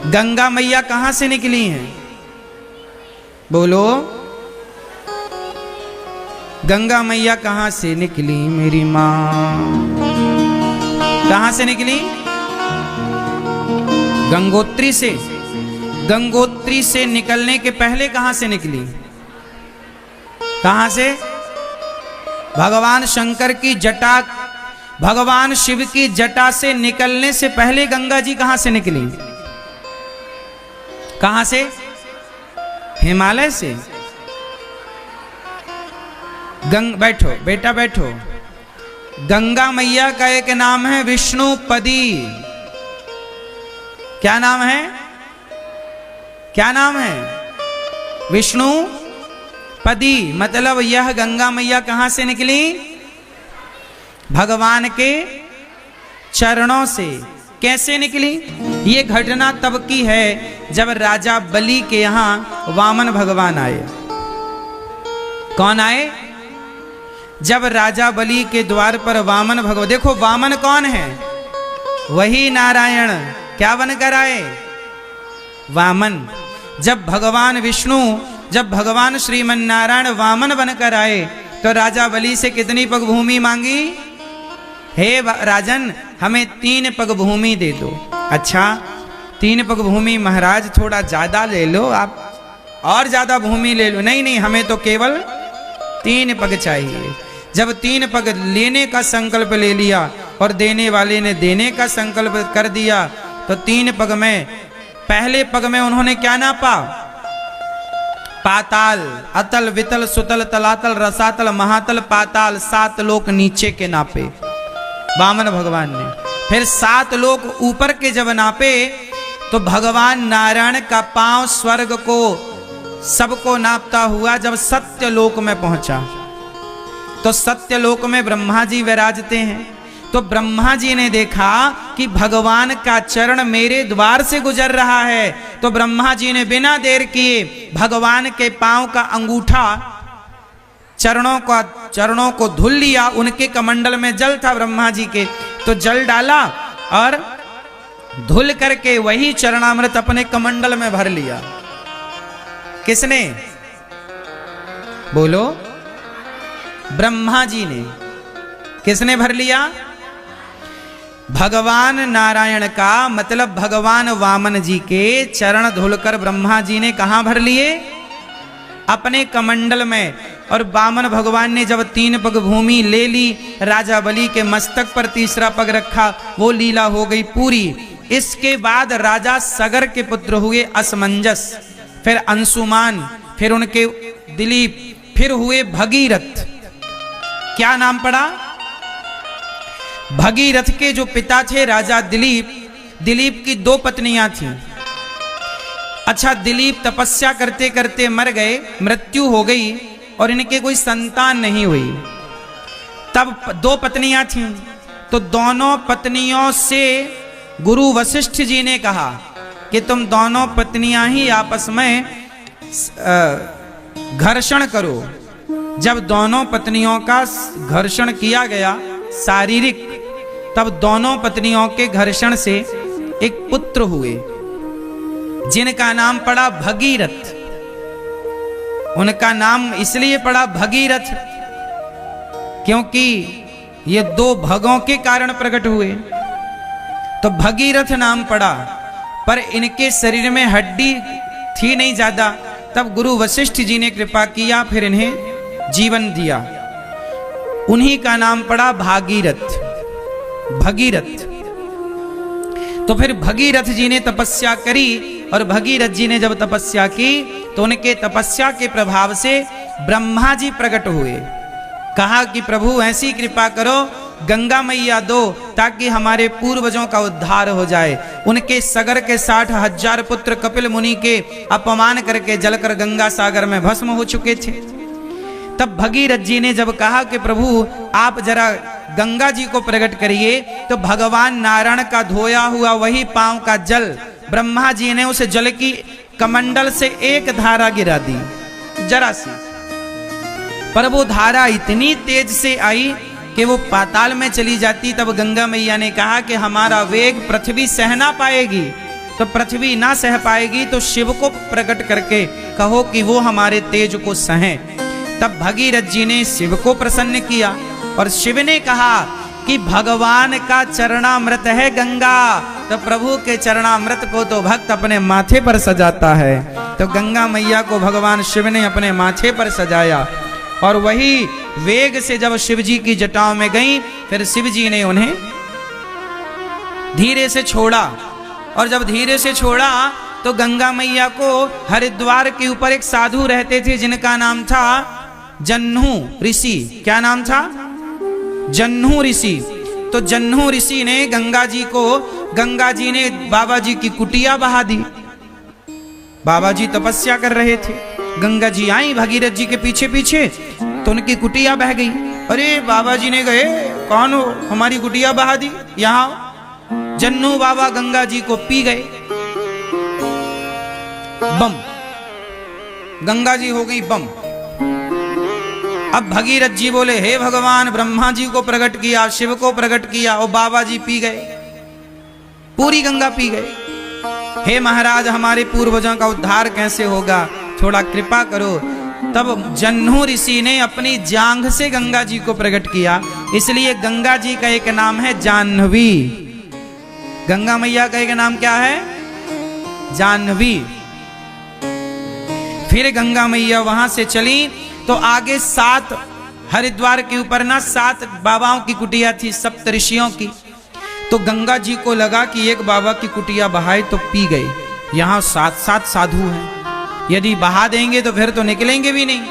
गंगा मैया कहां से निकली हैं? बोलो, गंगा मैया कहां से निकली मेरी मां? कहां से निकली? गंगोत्री से। गंगोत्री से निकलने के पहले कहां से निकली? कहां से? भगवान शंकर की जटा, भगवान शिव की जटा से निकलने से पहले गंगा जी कहां से निकली? कहां से? हिमालय से। बैठो बेटा बैठो। गंगा मैया का एक नाम है विष्णुपदी। क्या नाम है? क्या नाम है? विष्णुपदी। मतलब यह गंगा मैया कहां से निकली? भगवान के चरणों से। कैसे निकली? ये घटना तब की है जब राजा बलि के यहां वामन भगवान आए। कौन आए? जब राजा बलि के द्वार पर वामन भगवान, देखो वामन कौन है? वही नारायण। क्या बनकर आए? वामन। जब भगवान विष्णु, जब भगवान श्रीमन नारायण वामन बनकर आए तो राजा बलि से कितनी पग भूमि मांगी? हे राजन, हमें 3 पग भूमि दे दो। अच्छा 3 पग भूमि महाराज, थोड़ा ज्यादा ले लो आप, और ज्यादा भूमि ले लो। नहीं नहीं, हमें तो केवल 3 पग चाहिए। जब 3 पग लेने का संकल्प ले लिया और देने वाले ने देने का संकल्प कर दिया तो 3 पग में, पहले पग में उन्होंने क्या नापा? पाताल, अतल, वितल, सुतल, तलातल, रसातल, महातल, पाताल, 7 लोक नीचे के नापे वामन भगवान ने। फिर 7 लोक ऊपर के जब नापे तो भगवान नारायण का पांव स्वर्ग को सबको नापता हुआ जब सत्य लोक में पहुंचा तो सत्य लोक में ब्रह्मा जी विराजते हैं। तो ब्रह्मा जी ने देखा कि भगवान का चरण मेरे द्वार से गुजर रहा है, तो ब्रह्मा जी ने बिना देर किए भगवान के पांव का अंगूठा, चरणों को धुल लिया। उनके कमंडल में जल था ब्रह्मा जी के, तो जल डाला और धुल करके वही चरणामृत अपने कमंडल में भर लिया। किसने? बोलो, ब्रह्मा जी ने। किसने भर लिया? भगवान नारायण का, मतलब भगवान वामन जी के चरण धुलकर ब्रह्मा जी ने कहां भर लिए? अपने कमंडल में। और वामन भगवान ने जब 3 पग भूमि ले ली, राजा बलि के मस्तक पर तीसरा पग रखा, वो लीला हो गई पूरी। इसके बाद राजा सगर के पुत्र हुए असमंजस, फिर अंशुमान, फिर उनके दिलीप, फिर हुए भगीरथ। क्या नाम पड़ा? भगीरथ के जो पिता थे राजा दिलीप, दिलीप की 2 पत्नियां थीं। अच्छा, दिलीप तपस्या करते करते मर गए, मृत्यु हो गई और इनके कोई संतान नहीं हुई। तब 2 पत्नियां थीं, तो दोनों पत्नियों से गुरु वशिष्ठ जी ने कहा कि तुम दोनों पत्नियां ही आपस में घर्षण करो। जब दोनों पत्नियों का घर्षण किया गया शारीरिक, तब दोनों पत्नियों के घर्षण से एक पुत्र हुए जिनका नाम पड़ा भगीरथ। उनका नाम इसलिए पड़ा भगीरथ क्योंकि ये 2 भगों के कारण प्रकट हुए, तो भगीरथ नाम पड़ा। पर इनके शरीर में हड्डी थी नहीं ज्यादा, तब गुरु वशिष्ठ जी ने कृपा किया, फिर इन्हें जीवन दिया। उन्हीं का नाम पड़ा भागीरथ, भगीरथ। तो फिर भगीरथ जी ने तपस्या करी, और भगीरथ जी ने जब तपस्या की तो उनके तपस्या के प्रभाव से ब्रह्मा जी प्रकट हुए। कहा कि प्रभु ऐसी कृपा करो, गंगा मैया दो, ताकि हमारे पूर्वजों का उद्धार हो जाए। उनके सगर के 60,000 पुत्र कपिल मुनि के अपमान करके जलकर गंगा सागर में भस्म हो चुके थे। तब भगीरथ जी ने जब कहा कि प्रभु आप जरा गंगा जी को प्रकट करिए, तो भगवान नारायण का धोया हुआ वही पांव का जल ब्रह्मा जी ने उस जल की कमंडल से एक धारा गिरा दी, जरा सी। पर वो धारा इतनी तेज से आई कि वो पाताल में चली जाती। तब गंगा मैया ने कहा कि हमारा वेग पृथ्वी सह ना पाएगी, तो पृथ्वी ना सह पाएगी, तो शिव को प्रकट करके कहो कि वो हमारे तेज को सहें। तब भगीरथ जी ने शिव को प्रसन्न किया और शिव ने कहा कि भगवान का चरणामृत है गंगा, तो प्रभु के चरणामृत को तो भक्त अपने माथे पर सजाता है। तो गंगा मैया को भगवान शिव ने अपने माथे पर सजाया और वही वेग से जब शिव जी की जटाओं में गई, फिर शिव जी ने उन्हें धीरे से छोड़ा। और जब धीरे से छोड़ा तो गंगा मैया को हरिद्वार के ऊपर एक साधु रहते थे जिनका नाम था जन्हू ऋषि। क्या नाम था? जन्हू ऋषि। तो जन्हू ऋषि ने गंगा जी ने बाबा जी की कुटिया बहा दी। बाबा जी तपस्या कर रहे थे, गंगा जी आई भगीरथ जी के पीछे पीछे, तो उनकी कुटिया बह गई। अरे बाबा जी ने कहे कौन हो, हमारी कुटिया बहा दी, यहां। जन्नू बाबा गंगा जी को पी गए, बम, गंगा जी हो गई बम। अब भगीरथ जी बोले हे भगवान, ब्रह्मा जी को प्रकट किया, शिव को प्रकट किया और बाबा जी पी गए, पूरी गंगा पी गए। हे महाराज, हमारे पूर्वजों का उद्धार कैसे होगा, थोड़ा कृपा करो। तब जन्हू ऋषि ने अपनी जांघ से गंगा जी को प्रकट किया, इसलिए गंगा जी का एक नाम है जाह्नवी। गंगा मैया का एक नाम क्या है? जाह्नवी। फिर गंगा मैया वहां से चली तो आगे 7 हरिद्वार के ऊपर ना 7 बाबाओं की कुटिया थी, सप्त ऋषियों की। तो गंगा जी को लगा कि एक बाबा की कुटिया बहाए तो पी गए, यहां 7 साधु हैं, यदि बहा देंगे तो फिर तो निकलेंगे भी नहीं।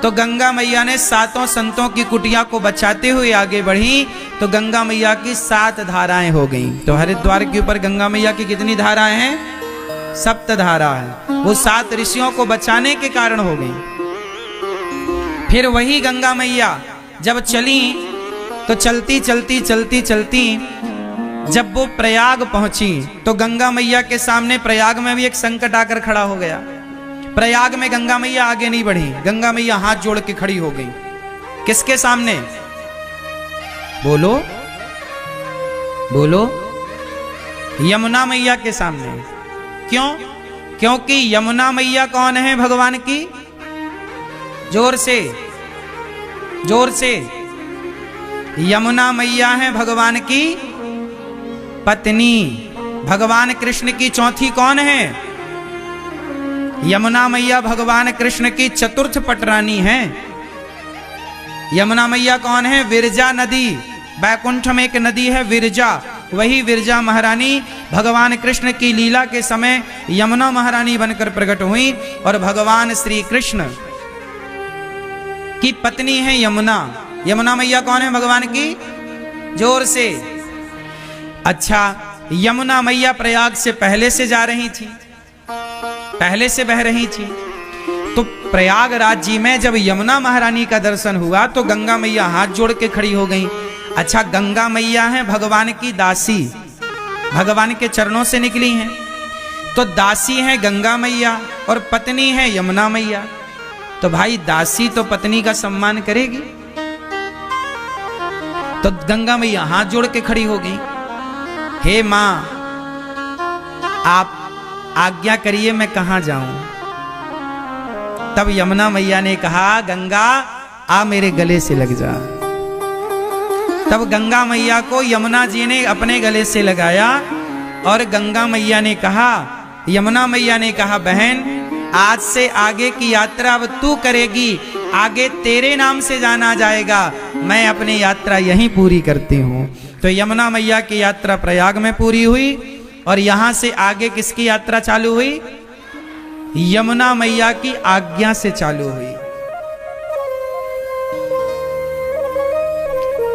तो गंगा मैया ने 7 संतों की कुटिया को बचाते हुए आगे बढ़ी, तो गंगा मैया की 7 धाराएं हो गईं। तो हरिद्वार के ऊपर गंगा मैया की कितनी धाराएं हैं? 7 धारा है। वो 7 ऋषियों को बचाने के कारण हो गई। फिर वही गंगा मैया जब चली तो चलती चलती चलती चलती जब वो प्रयाग पहुंची, तो गंगा मैया के सामने प्रयाग में भी एक संकट आकर खड़ा हो गया। प्रयाग में गंगा मैया आगे नहीं बढ़ी, गंगा मैया हाथ जोड़ के खड़ी हो गई। किसके सामने? बोलो बोलो, यमुना मैया के सामने। क्यों? क्योंकि यमुना मैया कौन है भगवान की? जोर से, जोर से। यमुना मैया है भगवान की पत्नी। भगवान कृष्ण की चौथी कौन है? यमुना मैया भगवान कृष्ण की चतुर्थ पटरानी है। यमुना मैया कौन है? विरजा नदी, बैकुंठ में एक नदी है विरजा, वही विरजा महारानी भगवान कृष्ण की लीला के समय यमुना महारानी बनकर प्रकट हुई और भगवान श्री कृष्ण की पत्नी है यमुना। यमुना मैया कौन है भगवान की? जोर से। अच्छा, यमुना मैया प्रयाग से पहले से जा रही थी, पहले से बह रही थी। तो प्रयागराज जी में जब यमुना महारानी का दर्शन हुआ तो गंगा मैया हाथ जोड़ के खड़ी हो गई। अच्छा, गंगा मैया है भगवान की दासी, भगवान के चरणों से निकली हैं, तो दासी है गंगा मैया और पत्नी है यमुना मैया। तो भाई दासी तो पत्नी का सम्मान करेगी। तो गंगा मैया हाथ जोड़ के खड़ी हो गई, हे मां आप आज्ञा करिए मैं कहां जाऊं। तब यमुना मैया ने कहा गंगा आ मेरे गले से लग जा। तब गंगा मैया को यमुना जी ने अपने गले से लगाया और गंगा मैया ने कहा, यमुना मैया ने कहा बहन आज से आगे की यात्रा अब तू करेगी, आगे तेरे नाम से जाना जाएगा, मैं अपनी यात्रा यहीं पूरी करती हूं। तो यमुना मैया की यात्रा प्रयाग में पूरी हुई और यहां से आगे किसकी यात्रा चालू हुई? यमुना मैया की आज्ञा से चालू हुई।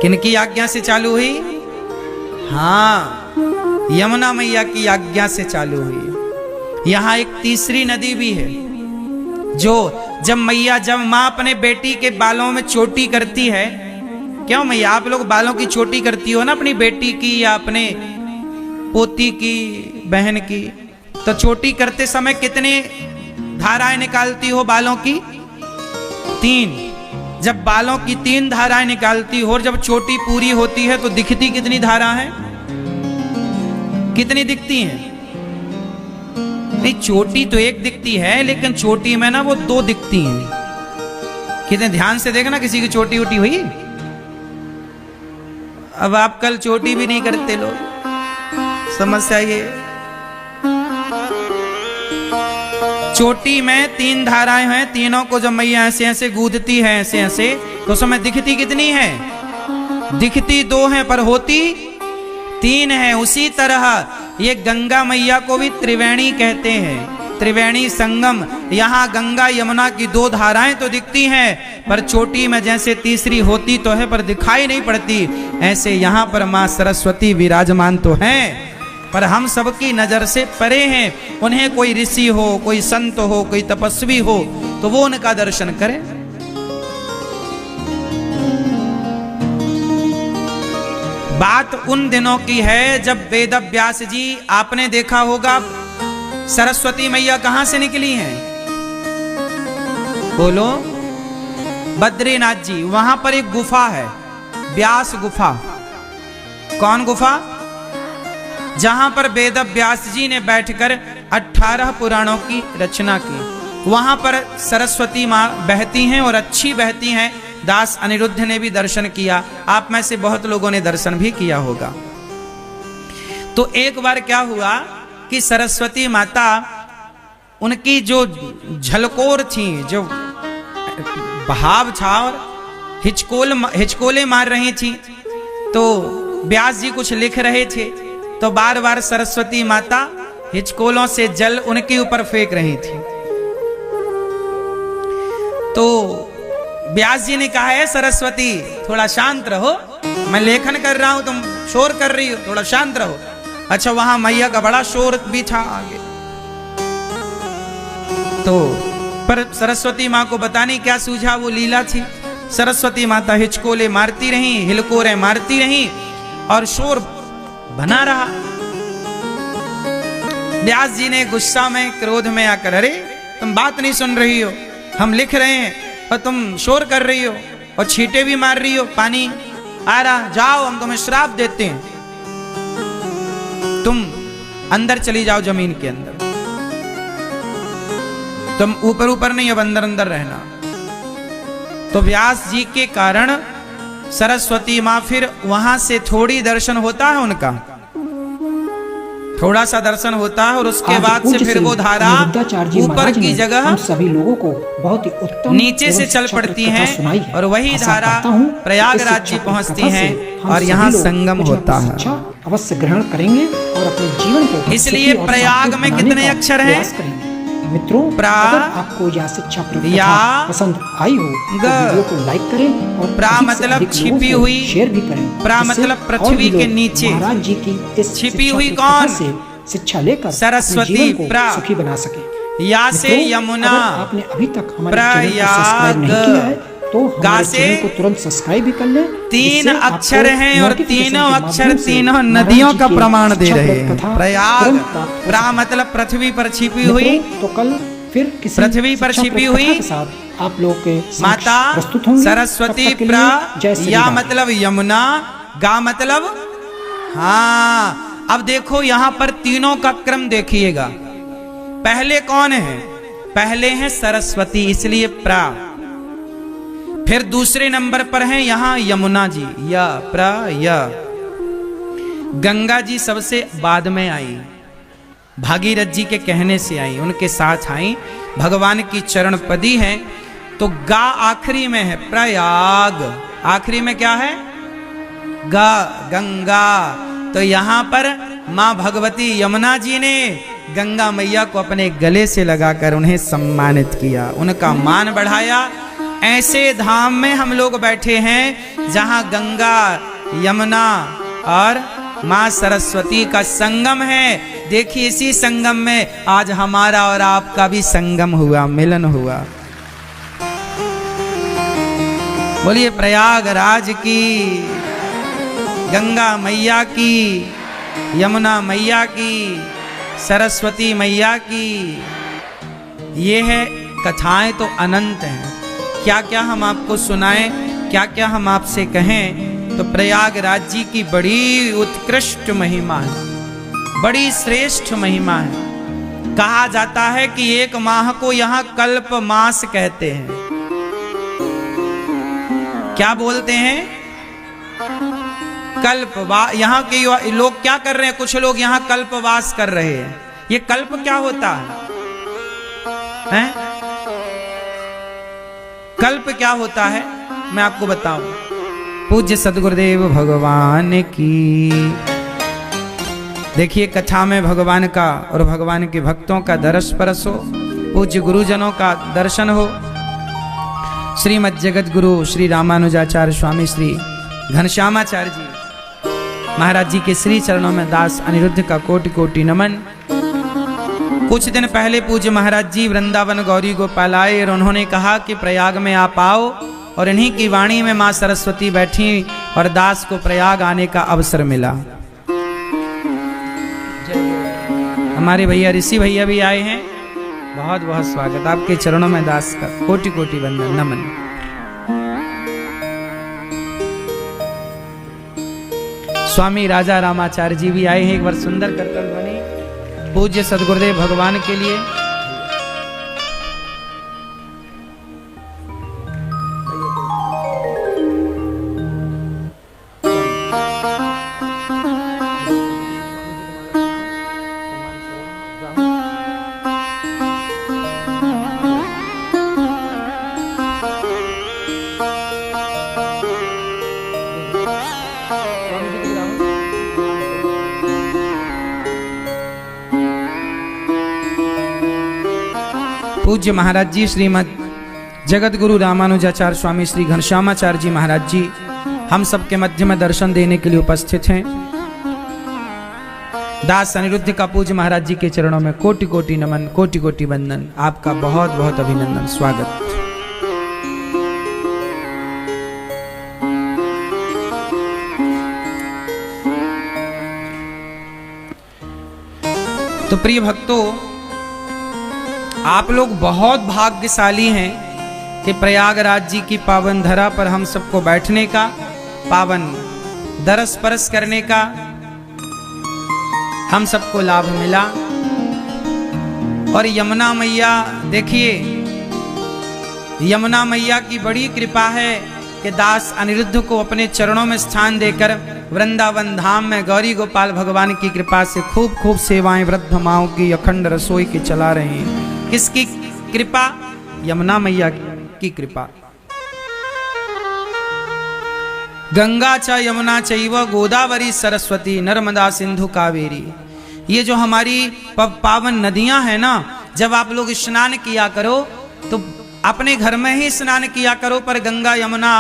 किनकी आज्ञा से चालू हुई? हाँ, यमुना मैया की आज्ञा से चालू हुई। यहां एक तीसरी नदी भी है जो जब मां अपने बेटी के बालों में चोटी करती है, क्यों मैया आप लोग बालों की चोटी करती हो ना अपनी बेटी की या अपने पोती की, बहन की, तो चोटी करते समय कितने धाराएं निकालती हो बालों की? 3। जब बालों की 3 धाराएं निकालती हो और जब चोटी पूरी होती है तो दिखती कितनी धारा है? कितनी दिखती हैं? नहीं, चोटी तो एक दिखती है, लेकिन चोटी में ना वो दो दिखती हैं। कितने ध्यान से देखना, किसी की चोटी उटी हुई? अब आप कल चोटी भी नहीं करते लोग, समस्या ये। चोटी में 3 धाराएं हैं, तीनों को जब मैया ऐसे ऐसे गूंथती है, ऐसे ऐसे, तो उसमें दिखती कितनी है? दिखती 2 हैं पर होती 3 है। उसी तरह ये गंगा मैया को भी त्रिवेणी कहते हैं, त्रिवेणी संगम। यहाँ गंगा यमुना की 2 धाराएं तो दिखती हैं, पर चोटी में जैसे तीसरी होती तो है पर दिखाई नहीं पड़ती, ऐसे यहाँ पर माँ सरस्वती विराजमान तो हैं, पर हम सबकी नजर से परे हैं। उन्हें कोई ऋषि हो, कोई संत हो, कोई तपस्वी हो, तो वो उनका दर्शन करें। बात उन दिनों की है जब वेद व्यास जी, आपने देखा होगा सरस्वती मैया कहां से निकली हैं? बोलो। बद्रीनाथ जी, वहां पर एक गुफा है, व्यास गुफा। कौन गुफा? जहां पर वेद व्यास जी ने बैठकर 18 पुराणों की रचना की। वहां पर सरस्वती माँ बहती हैं और अच्छी बहती हैं। दास अनिरुद्ध ने भी दर्शन किया, आप में से बहुत लोगों ने दर्शन भी किया होगा। तो एक बार क्या हुआ कि सरस्वती माता, उनकी जो झलकोर थी, जो बहाव था और हिचकोले मार रही थी, तो व्यास जी कुछ लिख रहे थे, तो बार बार सरस्वती माता हिचकोलों से जल उनके ऊपर फेंक रही थी। तो व्यास जी ने कहा है, सरस्वती थोड़ा शांत रहो, मैं लेखन कर रहा हूं, तुम शोर कर रही हो, थोड़ा शांत रहो। अच्छा, वहां मैया का बड़ा शोर भी था आगे। तो पर सरस्वती माँ को पता नहीं क्या सूझा, वो लीला थी। सरस्वती माता हिचकोले मारती रही, हिलकोरे मारती रही और शोर बना रहा। व्यास जी ने गुस्सा में, क्रोध में आकर, अरे तुम बात नहीं सुन रही हो, हम लिख रहे हैं और तुम शोर कर रही हो और छींटे भी मार रही हो, पानी आ रहा, जाओ हम तुम्हें श्राप देते हैं, तुम अंदर चली जाओ जमीन के अंदर, तुम ऊपर ऊपर नहीं, अब अंदर अंदर रहना। तो व्यास जी के कारण सरस्वती माँ, फिर वहां से थोड़ी दर्शन होता है उनका, थोड़ा सा दर्शन होता है और उसके बाद से फिर वो धारा ऊपर की जगह हम सभी लोगों को बहुत ही उत्तम नीचे से चल पड़ती हैं और वही धारा प्रयागराज जी पहुंचती हैं और यहाँ संगम होता है। अवश्य ग्रहण करेंगे और अपने जीवन को, इसलिए प्रयाग में कितने अक्षर हैं मित्रों? अगर आपको यह शिक्षा पसंद आई हो तो वीडियो को लाइक करें और प्रा मतलब छिपी हुई, शेयर भी करें। प्रा मतलब पृथ्वी के नीचे महाराज जी की इस छिपी हुई कौन से शिक्षा लेकर सरस्वती प्रा सुखी बना सके। या से यमुना, आपने अभी तक हमारे चैनल को सब्सक्राइब नहीं किया है तो हमारे चैनल को तुरंत सब्सक्राइब भी कर लें। 3 अक्षर हैं और तीनों अक्षर तीनों नदियों का प्रमाण दे रहे हैं। प्रयाग, प्रा मतलब पृथ्वी पर छिपी हुई, तो कल फिर किसी पृथ्वी पर छिपी हुई आप लोग के माता सरस्वती, प्रा या मतलब यमुना, गा मतलब हाँ। अब देखो यहाँ पर तीनों का क्रम देखिएगा, पहले कौन है? पहले है सरस्वती, इसलिए प्रा। फिर दूसरे नंबर पर हैं यहाँ यमुना जी, या प्रा या। गंगा जी सबसे बाद में आई, भागीरथ जी के कहने से आई, उनके साथ आई, भगवान की चरण पदी है। तो गा आखिरी में है, प्रयाग आखिरी में क्या है? गा, गंगा। तो यहाँ पर माँ भगवती यमुना जी ने गंगा मैया को अपने गले से लगाकर उन्हें सम्मानित किया, उनका मान बढ़ाया। ऐसे धाम में हम लोग बैठे हैं जहां गंगा, यमुना और मां सरस्वती का संगम है। देखिए, इसी संगम में आज हमारा और आपका भी संगम हुआ, मिलन हुआ। बोलिए प्रयागराज की, गंगा मैया की, यमुना मैया की, सरस्वती मैया की। ये है कथाएं तो अनंत हैं, क्या क्या हम आपको सुनाएं, क्या क्या हम आपसे कहें। तो प्रयागराज जी की बड़ी उत्कृष्ट महिमा है, बड़ी श्रेष्ठ महिमा है। कहा जाता है कि एक माह को यहाँ कल्प मास कहते हैं। क्या बोलते हैं? यहाँ के लोग क्या कर रहे हैं? कुछ लोग यहाँ कल्पवास कर रहे हैं। ये कल्प क्या होता है? कल्प क्या होता है मैं आपको बताऊं। पूज्य सद्गुरुदेव भगवान की देखिए कथा में भगवान का और भगवान के भक्तों का दरस परस हो, पूज्य गुरुजनों का दर्शन हो। श्रीमद् जगत गुरु श्री रामानुजाचार्य स्वामी श्री घनश्यामाचार्य जी महाराज जी के श्री चरणों में दास अनिरुद्ध का कोटि कोटि नमन। कुछ दिन पहले पूज्य महाराज जी वृंदावन गौरी गोपाल आए और उन्होंने कहा कि प्रयाग में आप आओ, और इन्हीं की वाणी में मां सरस्वती बैठी और दास को प्रयाग आने का अवसर मिला। हमारे भैया ऋषि भैया भी आए हैं, बहुत बहुत स्वागत आपके चरणों में दास का कोटि कोटि वंदन नमन। स्वामी राजा रामाचार्य जी भी आए हैं, एक बार सुंदर करतल ध्वनि पूज्य सद्गुरुदेव भगवान के लिए। पूज्य महाराज जी श्रीमद् जगत गुरु रामानुजाचार्य स्वामी श्री घनश्यामाचार्य जी महाराज जी हम सबके मध्य में दर्शन देने के लिए उपस्थित हैं। दास अनिरुद्ध का पूज्य महाराज जी के चरणों में कोटि कोटि नमन, कोटि कोटि वंदन। आपका बहुत बहुत अभिनंदन, स्वागत। तो प्रिय भक्तों, आप लोग बहुत भाग्यशाली हैं कि प्रयागराज जी की पावन धरा पर हम सबको बैठने का, पावन दरस परस करने का हम सबको लाभ मिला। और यमुना मैया, देखिए यमुना मैया की बड़ी कृपा है कि दास अनिरुद्ध को अपने चरणों में स्थान देकर वृंदावन धाम में गौरी गोपाल भगवान की कृपा से खूब खूब सेवाएं वृद्ध माओं की अखंड रसोई की चला रहे हैं। किसकी कृपा? यमुना मैया की कृपा। गंगा च यमुना चैव गोदावरी सरस्वती नर्मदा सिंधु कावेरी। ये जो हमारी पावन नदियां हैं ना, जब आप लोग स्नान किया करो तो अपने घर में ही स्नान किया करो, पर गंगा यमुना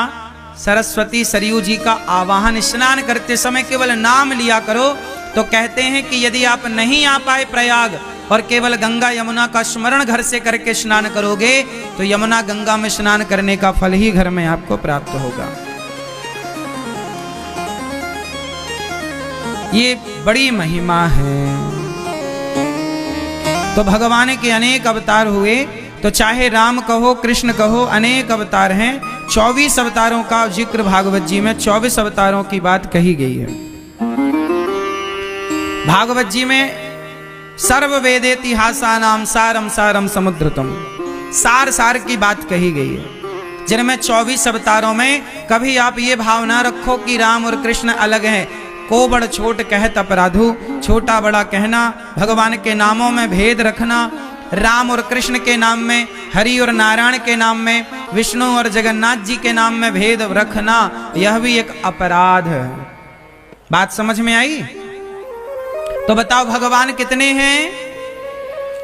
सरस्वती सरयू जी का आवाहन स्नान करते समय केवल नाम लिया करो। तो कहते हैं कि यदि आप नहीं आ पाए प्रयाग और केवल गंगा यमुना का स्मरण घर से करके स्नान करोगे तो यमुना गंगा में स्नान करने का फल ही घर में आपको प्राप्त होगा। ये बड़ी महिमा है। तो भगवान के अनेक अवतार हुए, तो चाहे राम कहो कृष्ण कहो, अनेक अवतार हैं। 24 अवतारों का जिक्र भागवत जी में 24 अवतारों की बात कही गई है। भागवत जी में सर्व वेदेतिहासानाम सारम सारम समुद्रतम, सार सार की बात कही गई है। जिनमें 24 अवतारों में कभी आप ये भावना रखो कि राम और कृष्ण अलग हैं। को बड़ छोट कहत अपराधु, छोटा बड़ा कहना, भगवान के नामों में भेद रखना, राम और कृष्ण के नाम में, हरि और नारायण के नाम में, विष्णु और जगन्नाथ जी के नाम में भेद रखना, यह भी एक अपराध है। बात समझ में आई? तो बताओ भगवान कितने हैं?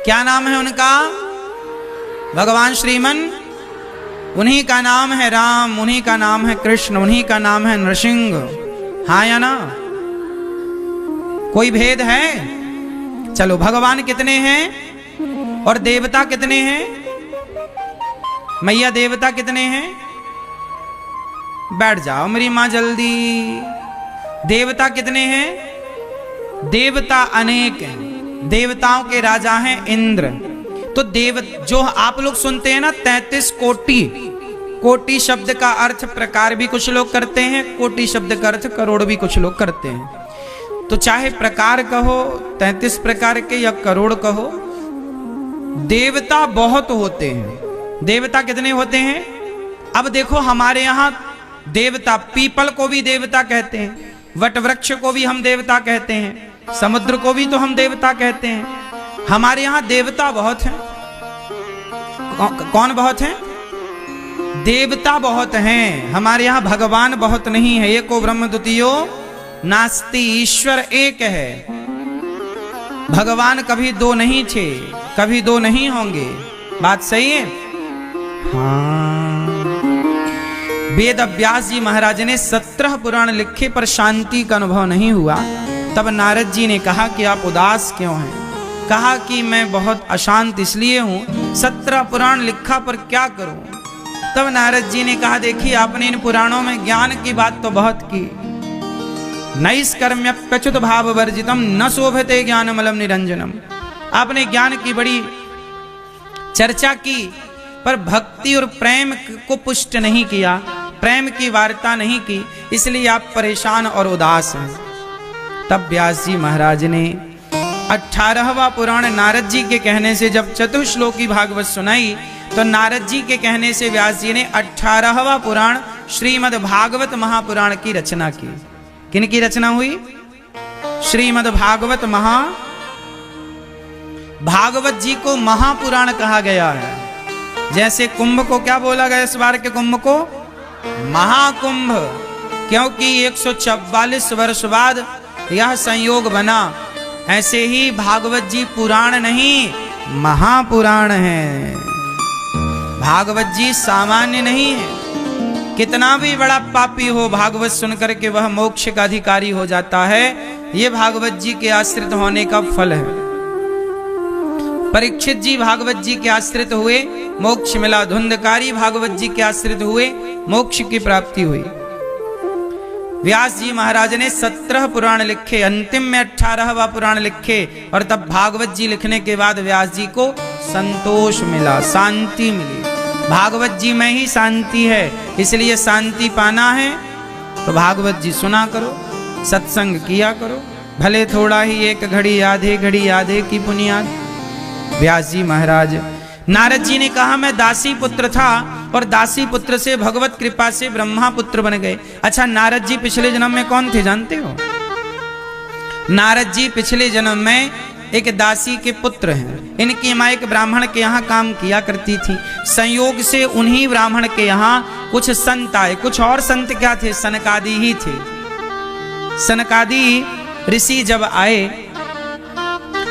क्या नाम है उनका? भगवान श्रीमन, उन्हीं का नाम है राम, उन्हीं का नाम है कृष्ण, उन्हीं का नाम है नृसिंह। हाँ या ना? कोई भेद है? चलो, भगवान कितने हैं और देवता कितने हैं? मैया देवता कितने हैं? बैठ जाओ मेरी मां जल्दी। देवता कितने हैं? देवता अनेक हैं। देवताओं के राजा हैं इंद्र। तो देव जो आप लोग सुनते हैं ना 33 कोटि, कोटि शब्द का अर्थ प्रकार भी कुछ लोग करते हैं, कोटि शब्द का अर्थ करोड़ भी कुछ लोग करते हैं। तो चाहे प्रकार कहो 33 प्रकार के या करोड़ कहो, देवता बहुत होते हैं। देवता कितने होते हैं? अब देखो हमारे यहाँ देवता, पीपल को भी देवता कहते हैं, वट वृक्ष को भी हम देवता कहते हैं, समुद्र को भी तो हम देवता कहते हैं। हमारे यहाँ देवता बहुत हैं। कौन बहुत हैं? देवता बहुत हैं। हमारे यहाँ भगवान बहुत नहीं है। एको ब्रह्म द्वितीयो नास्ति, ईश्वर एक है। भगवान कभी दो नहीं थे, कभी दो नहीं होंगे। बात सही है? हाँ। वेद व्यास जी महाराज ने 17 पुराण लिखे पर शांति का अनुभव नहीं हुआ। तब नारद जी ने कहा कि आप उदास क्यों हैं? कहा कि मैं बहुत अशांत इसलिए हूं, 17 पुराण लिखा पर क्या करूं? तब नारद जी ने कहा, देखिए आपने इन पुराणों में ज्ञान की बात तो बहुत की, नैष्कर्म्यप्यच्युत भाव वर्जितम न शोभते ज्ञानमलम निरंजनम। आपने ज्ञान की बड़ी चर्चा की पर भक्ति और प्रेम को पुष्ट नहीं किया, प्रेम की वार्ता नहीं की, इसलिए आप परेशान और उदास हैं। तब व्यास जी महाराज ने 18वां पुराण नारद जी के कहने से जब चतुश्लोकी भागवत सुनाई, तो नारद जी के कहने से व्यास जी ने 18वां पुराण श्रीमद् भागवत महापुराण की रचना की। किन की रचना हुई? श्रीमद् भागवत भागवत जी को महापुराण कहा गया है। जैसे कुंभ को क्या बोला गया इस बार के कुंभ को? महाकुंभ, क्योंकि 144 वर्ष बाद यह संयोग बना। ऐसे ही भागवत जी पुराण नहीं महापुराण है। भागवत जी सामान्य नहीं है। कितना भी बड़ा पापी हो, भागवत सुनकर के वह मोक्ष का अधिकारी हो जाता है। ये भागवत जी के आश्रित होने का फल है। परीक्षित जी भागवत जी के आश्रित हुए, मोक्ष मिला। धुंधकारी भागवत जी के आश्रित हुए, मोक्ष की प्राप्ति हुई। व्यास जी महाराज ने 17 पुराण लिखे, अंतिम में 18वां पुराण लिखे, और तब भागवत जी लिखने के बाद व्यास जी को संतोष मिला, शांति मिली। भागवत जी में ही शांति है, इसलिए शांति पाना है तो भागवत जी सुना करो, सत्संग किया करो, भले थोड़ा ही, एक घड़ी आधे घड़ी आधे की बुनियाद। व्यास जी महाराज, नारद जी ने कहा मैं दासी पुत्र था और दासी पुत्र से भगवत कृपा से ब्रह्मा पुत्र बन गए। अच्छा, नारद जी पिछले जन्म में कौन थे जानते हो? नारद जी पिछले जन्म में एक दासी के पुत्र हैं। इनकी माँ एक ब्राह्मण के यहाँ काम किया करती थी। संयोग से उन्हीं ब्राह्मण के यहाँ कुछ संत आए। कुछ और संत क्या थे? सनकादि ही थे। सनकादि ऋषि जब आए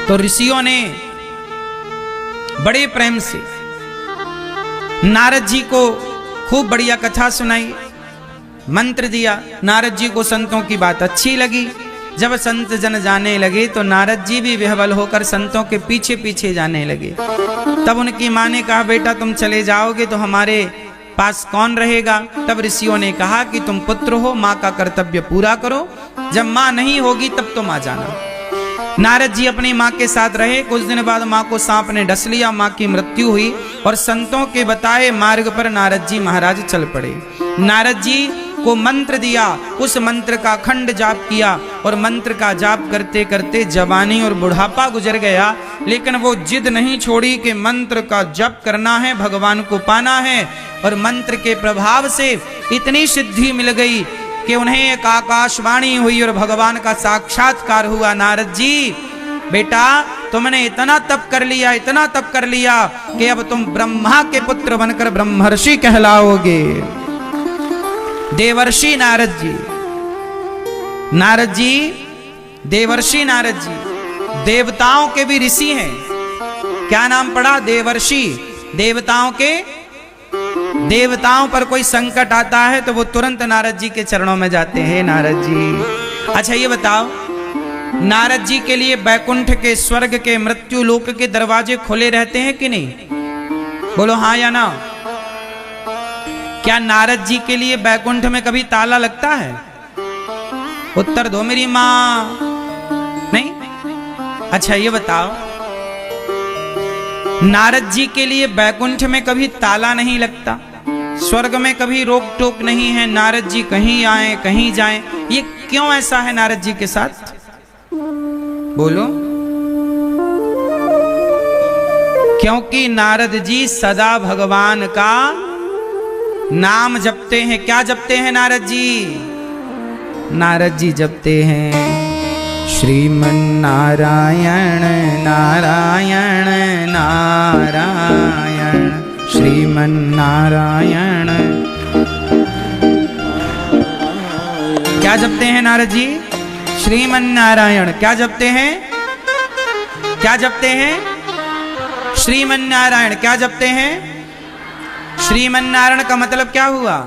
तो ऋषियों ने बड़े प्रेम से नारद जी को खूब बढ़िया कथा सुनाई, मंत्र दिया। नारद जी को संतों की बात अच्छी लगी। जब संत जन जाने लगे तो नारद जी भी विह्वल होकर संतों के पीछे पीछे जाने लगे। तब उनकी माँ ने कहा, बेटा तुम चले जाओगे तो हमारे पास कौन रहेगा? तब ऋषियों ने कहा कि तुम पुत्र हो, माँ का कर्तव्य पूरा करो, जब माँ नहीं होगी तब तुम आ जाना। नारद जी अपनी माँ के साथ रहे। कुछ दिन बाद माँ को सांप ने डस लिया, माँ की मृत्यु हुई और संतों के बताए मार्ग पर नारद जी महाराज चल पड़े। नारद जी को मंत्र दिया, उस मंत्र का अखंड जाप किया और मंत्र का जाप करते करते जवानी और बुढ़ापा गुजर गया। लेकिन वो जिद नहीं छोड़ी कि मंत्र का जप करना है, भगवान को पाना है। और मंत्र के प्रभाव से इतनी सिद्धि मिल गई कि उन्हें एक आकाशवाणी हुई और भगवान का साक्षात्कार हुआ। नारद जी बेटा, तुमने इतना तप कर लिया, इतना तप कर लिया कि अब तुम ब्रह्मा के पुत्र बनकर ब्रह्मर्षि कहलाओगे। देवर्षि नारद जी, नारद जी देवर्षि नारद जी देवताओं के भी ऋषि हैं। क्या नाम पड़ा? देवर्षि। देवताओं के, देवताओं पर कोई संकट आता है तो वो तुरंत नारद जी के चरणों में जाते हैं। नारद जी, अच्छा ये बताओ, नारद जी के लिए बैकुंठ के, स्वर्ग के, मृत्यु लोक के दरवाजे खुले रहते हैं कि नहीं? बोलो हाँ या ना। क्या नारद जी के लिए बैकुंठ में कभी ताला लगता है? उत्तर दो मेरी माँ। नहीं? अच्छा ये बताओ, नारद जी के लिए बैकुंठ में कभी ताला नहीं लगता, स्वर्ग में कभी रोक टोक नहीं है, नारद जी कहीं आए कहीं जाएं, ये क्यों ऐसा है नारद जी के साथ? बोलो। क्योंकि नारद जी सदा भगवान का नाम जपते हैं। क्या जपते हैं नारद जी? नारद जी जपते हैं श्रीमन नारायण नारायण नारायण श्रीमन नारायण। क्या जपते हैं नारद जी? श्रीमन नारायण। क्या जपते हैं? क्या जपते हैं? श्रीमन नारायण। क्या जपते हैं? श्रीमन नारायण का मतलब क्या हुआ?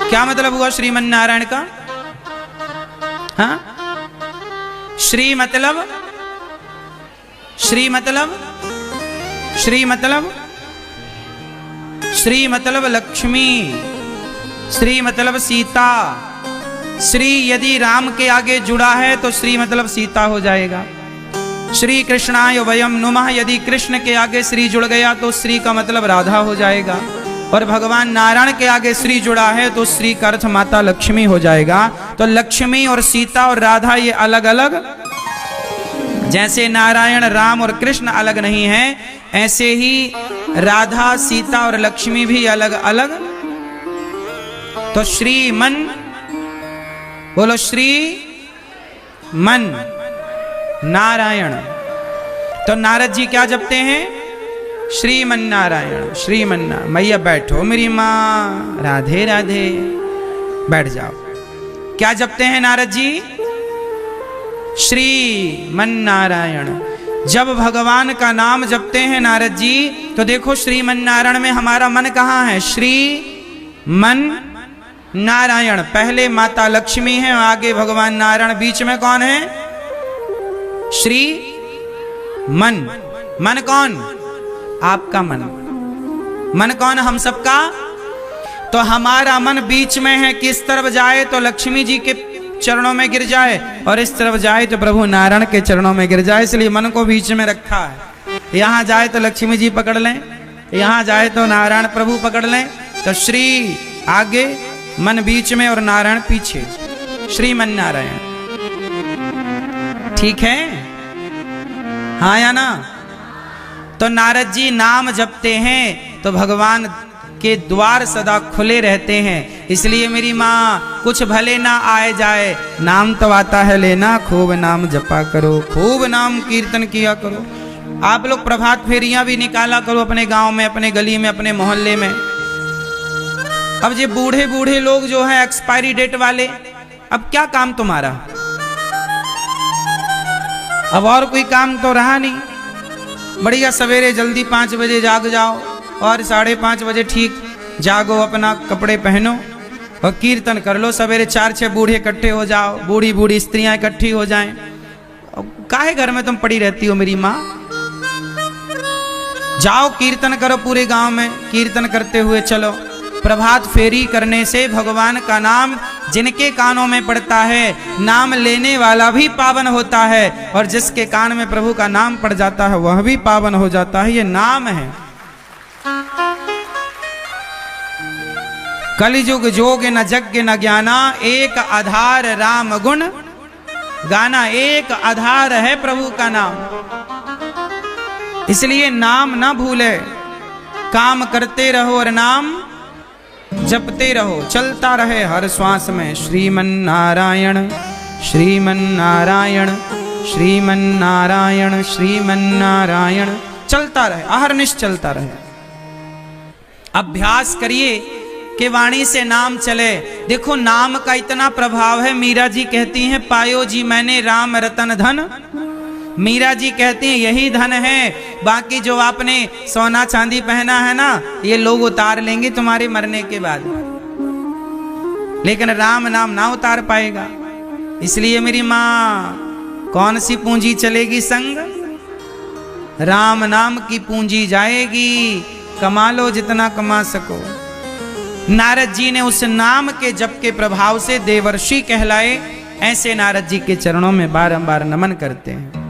क्या मतलब हुआ श्रीमन नारायण का? हाँ, श्री मतलब, श्री मतलब, श्री मतलब, श्री मतलब लक्ष्मी, श्री मतलब सीता। श्री यदि राम के आगे जुड़ा है तो श्री मतलब सीता हो जाएगा। श्री कृष्णाय वयम नुमः, यदि कृष्ण के आगे श्री जुड़ गया तो श्री का मतलब राधा हो जाएगा। और भगवान नारायण के आगे श्री जुड़ा है तो श्री का अर्थ माता लक्ष्मी हो जाएगा। तो लक्ष्मी और सीता और राधा ये अलग अलग, जैसे नारायण राम और कृष्ण अलग नहीं है, ऐसे ही राधा सीता और लक्ष्मी भी अलग अलग। तो श्रीमन, बोलो श्री मन नारायण। तो नारद जी क्या जपते हैं? श्रीमन नारायण, श्रीमन नारायण। मैया बैठो मेरी माँ, राधे राधे, बैठ जाओ। क्या जपते हैं नारद जी? श्रीमन नारायण। जब भगवान का नाम जपते हैं नारद जी तो देखो श्रीमन नारायण में हमारा मन कहाँ है? श्री मन नारायण। पहले माता लक्ष्मी है, आगे भगवान नारायण, बीच में कौन है? श्री मन। मन कौन? आपका मन। मन कौन? हम सबका। तो हमारा मन बीच में है, किस तरफ जाए तो लक्ष्मी जी के चरणों में गिर जाए, और इस तरफ जाए तो प्रभु नारायण के चरणों में गिर जाए। इसलिए मन को बीच में रखा है। यहाँ जाए तो लक्ष्मी जी पकड़ लें, यहाँ जाए तो नारायण प्रभु पकड़ लें। तो श्री आगे, मन बीच में और नारायण पीछे। श्रीमन नारायण। ठीक है? हाँ या ना? तो नारद जी नाम जपते हैं तो भगवान के द्वार सदा खुले रहते हैं। इसलिए मेरी माँ कुछ भले ना आए जाए, नाम तो आता है लेना, खूब नाम जपा करो, खूब नाम कीर्तन किया करो। आप लोग प्रभात फेरियां भी निकाला करो अपने गांव में, अपने गली में, अपने मोहल्ले में। अब ये बूढ़े बूढ़े लोग जो हैं एक्सपायरी डेट वाले, अब क्या काम तुम्हारा? अब और कोई काम तो रहा नहीं। बढ़िया सवेरे जल्दी 5 बजे जाग जाओ और 5:30 बजे ठीक जागो, अपना कपड़े पहनो और कीर्तन कर लो। सवेरे 4-6 बूढ़े इकट्ठे हो जाओ, बूढ़ी बूढ़ी स्त्रियां इकट्ठी हो जाएं। काहे घर में तुम पड़ी रहती हो मेरी माँ? जाओ कीर्तन करो, पूरे गांव में कीर्तन करते हुए चलो। प्रभात फेरी करने से भगवान का नाम जिनके कानों में पड़ता है, नाम लेने वाला भी पावन होता है, और जिसके कान में प्रभु का नाम पड़ जाता है वह भी पावन हो जाता है। ये नाम है। कलिजुग जोग न यज्ञ न ज्ञाना, एक आधार राम गुण गाना। एक आधार है प्रभु का नाम। इसलिए नाम ना भूले, काम करते रहो और नाम जपते रहो, चलता रहे हर श्वास में श्रीमन नारायण, श्रीमन नारायण, श्रीमन नारायण, श्रीमन नारायण, चलता रहे, अहरनिश चलता रहे। अभ्यास करिए कि वाणी से नाम चले। देखो नाम का इतना प्रभाव है। मीरा जी कहती हैं, पायो जी मैंने राम रतन धन। मीरा जी कहती हैं यही धन है, बाकी जो आपने सोना चांदी पहना है ना, ये लोग उतार लेंगे तुम्हारे मरने के बाद, लेकिन राम नाम ना उतार पाएगा। इसलिए मेरी माँ, कौन सी पूंजी चलेगी संग? राम नाम की पूंजी जाएगी, कमा लो जितना कमा सको। नारद जी ने उस नाम के जप के प्रभाव से देवर्षि कहलाए। ऐसे नारद जी के चरणों में बारंबार नमन करते हैं।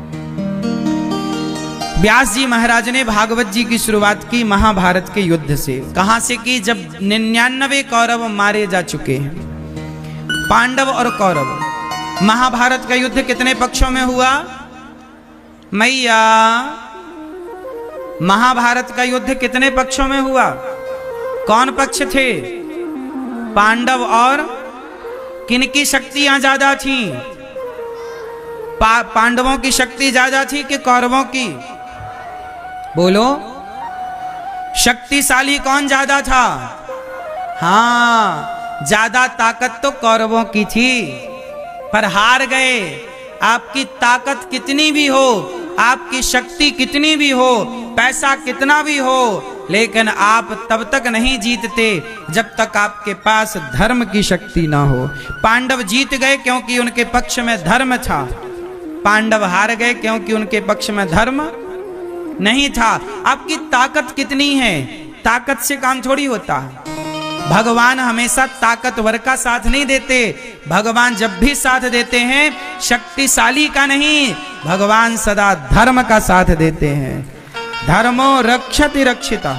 व्यास जी महाराज ने भागवत जी की शुरुआत की महाभारत के युद्ध से। कहां से की? जब 99 कौरव मारे जा चुके हैं, पांडव और कौरव। महाभारत का युद्ध कितने पक्षों में हुआ? मैया महाभारत का युद्ध कितने पक्षों में हुआ? कौन पक्ष थे? पांडव और किनकी शक्तियां ज्यादा थी? पांडवों की शक्ति ज्यादा थी कि कौरवों की? बोलो, शक्तिशाली कौन ज्यादा था? हाँ, ज्यादा ताकत तो कौरवों की थी, पर हार गए। आपकी ताकत कितनी भी हो, आपकी शक्ति कितनी भी हो, पैसा कितना भी हो, लेकिन आप तब तक नहीं जीतते जब तक आपके पास धर्म की शक्ति ना हो। पांडव जीत गए क्योंकि उनके पक्ष में धर्म था, पांडव हार गए क्योंकि उनके पक्ष में धर्म नहीं था। आपकी ताकत कितनी है, ताकत से काम थोड़ी होता है। भगवान हमेशा ताकतवर का साथ नहीं देते। भगवान जब भी साथ देते हैं शक्तिशाली का नहीं, भगवान सदा धर्म का साथ देते हैं। धर्मो रक्षति रक्षिता।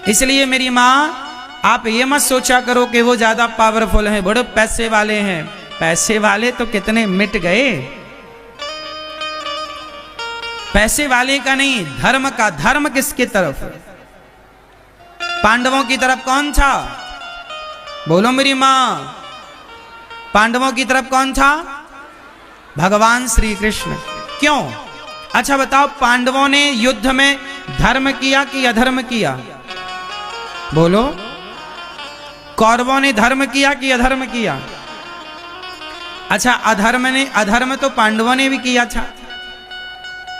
इसलिए मेरी माँ, आप ये मत सोचा करो कि वो ज्यादा पावरफुल हैं, बड़े पैसे वाले हैं। पैसे वाले तो कितने मिट गए। पैसे वाले का नहीं, धर्म का। धर्म किसकी तरफ? पांडवों की तरफ कौन था? बोलो मेरी मां, पांडवों की तरफ कौन था? भगवान श्री कृष्ण। क्यों? अच्छा बताओ, पांडवों ने युद्ध में धर्म किया कि अधर्म किया? बोलो, कौरवों ने धर्म किया कि अधर्म किया? अच्छा, अधर्म तो पांडवों ने भी किया था।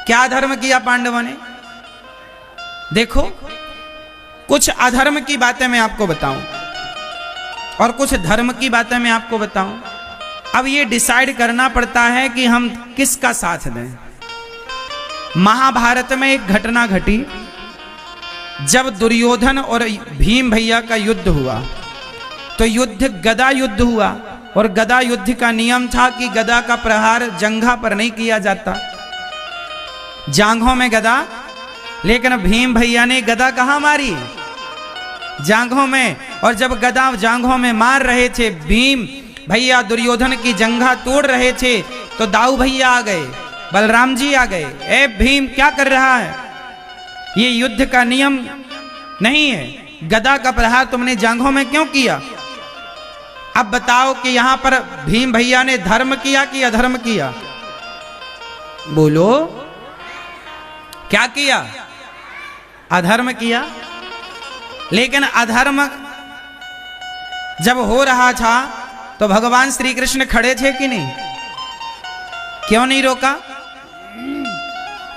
क्या अधर्म किया पांडवों ने? देखो, कुछ अधर्म की बातें मैं आपको बताऊं और कुछ धर्म की बातें मैं आपको बताऊं। अब ये डिसाइड करना पड़ता है कि हम किसका साथ दें। महाभारत में एक घटना घटी, जब दुर्योधन और भीम भैया का युद्ध हुआ, तो युद्ध गदा युद्ध हुआ, और गदा युद्ध का नियम था कि गदा का प्रहार जंघा पर नहीं किया जाता, जांघों में गदा। लेकिन भीम भैया ने गदा कहां मारी? जांघों में। और जब गदा जांघों में मार रहे थे, भीम भैया दुर्योधन की जंघा तोड़ रहे थे, तो दाऊ भैया आ गए, बलराम जी आ गए। ए भीम, क्या कर रहा है? ये युद्ध का नियम नहीं है, गदा का प्रहार तुमने जांघों में क्यों किया? अब बताओ कि यहां पर भीम भैया ने धर्म किया कि अधर्म किया? बोलो, क्या किया? अधर्म किया। लेकिन अधर्म जब हो रहा था तो भगवान श्री कृष्ण खड़े थे कि नहीं? क्यों नहीं रोका?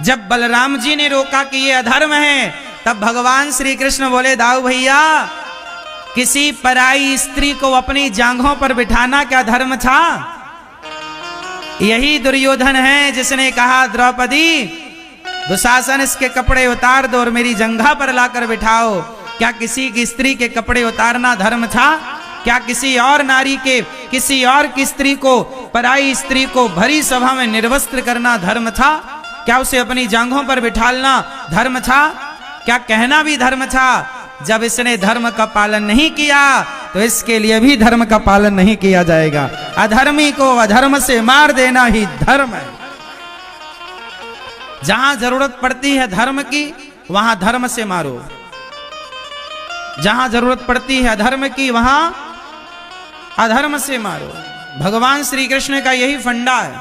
जब बलराम जी ने रोका कि ये अधर्म है, तब भगवान श्री कृष्ण बोले, दाऊ भैया, किसी पराई स्त्री को अपनी जांघों पर बिठाना क्या धर्म था? यही दुर्योधन है जिसने कहा, द्रौपदी दुशासन, इसके कपड़े उतार दो और मेरी जंघा पर लाकर बिठाओ। क्या किसी की स्त्री के कपड़े उतारना धर्म था? क्या किसी और नारी के, किसी और की स्त्री को, पराई स्त्री को भरी सभा में निर्वस्त्र करना धर्म था? क्या उसे अपनी जांघों पर बिठालना धर्म था? क्या कहना भी धर्म था? जब इसने धर्म का पालन नहीं किया तो इसके लिए भी धर्म का पालन नहीं किया जाएगा। अधर्मी को अधर्म से मार देना ही धर्म है। जहां जरूरत पड़ती है धर्म की, वहां धर्म से मारो। जहां जरूरत पड़ती है अधर्म की, वहां अधर्म से मारो। भगवान श्री कृष्ण का यही फंडा है।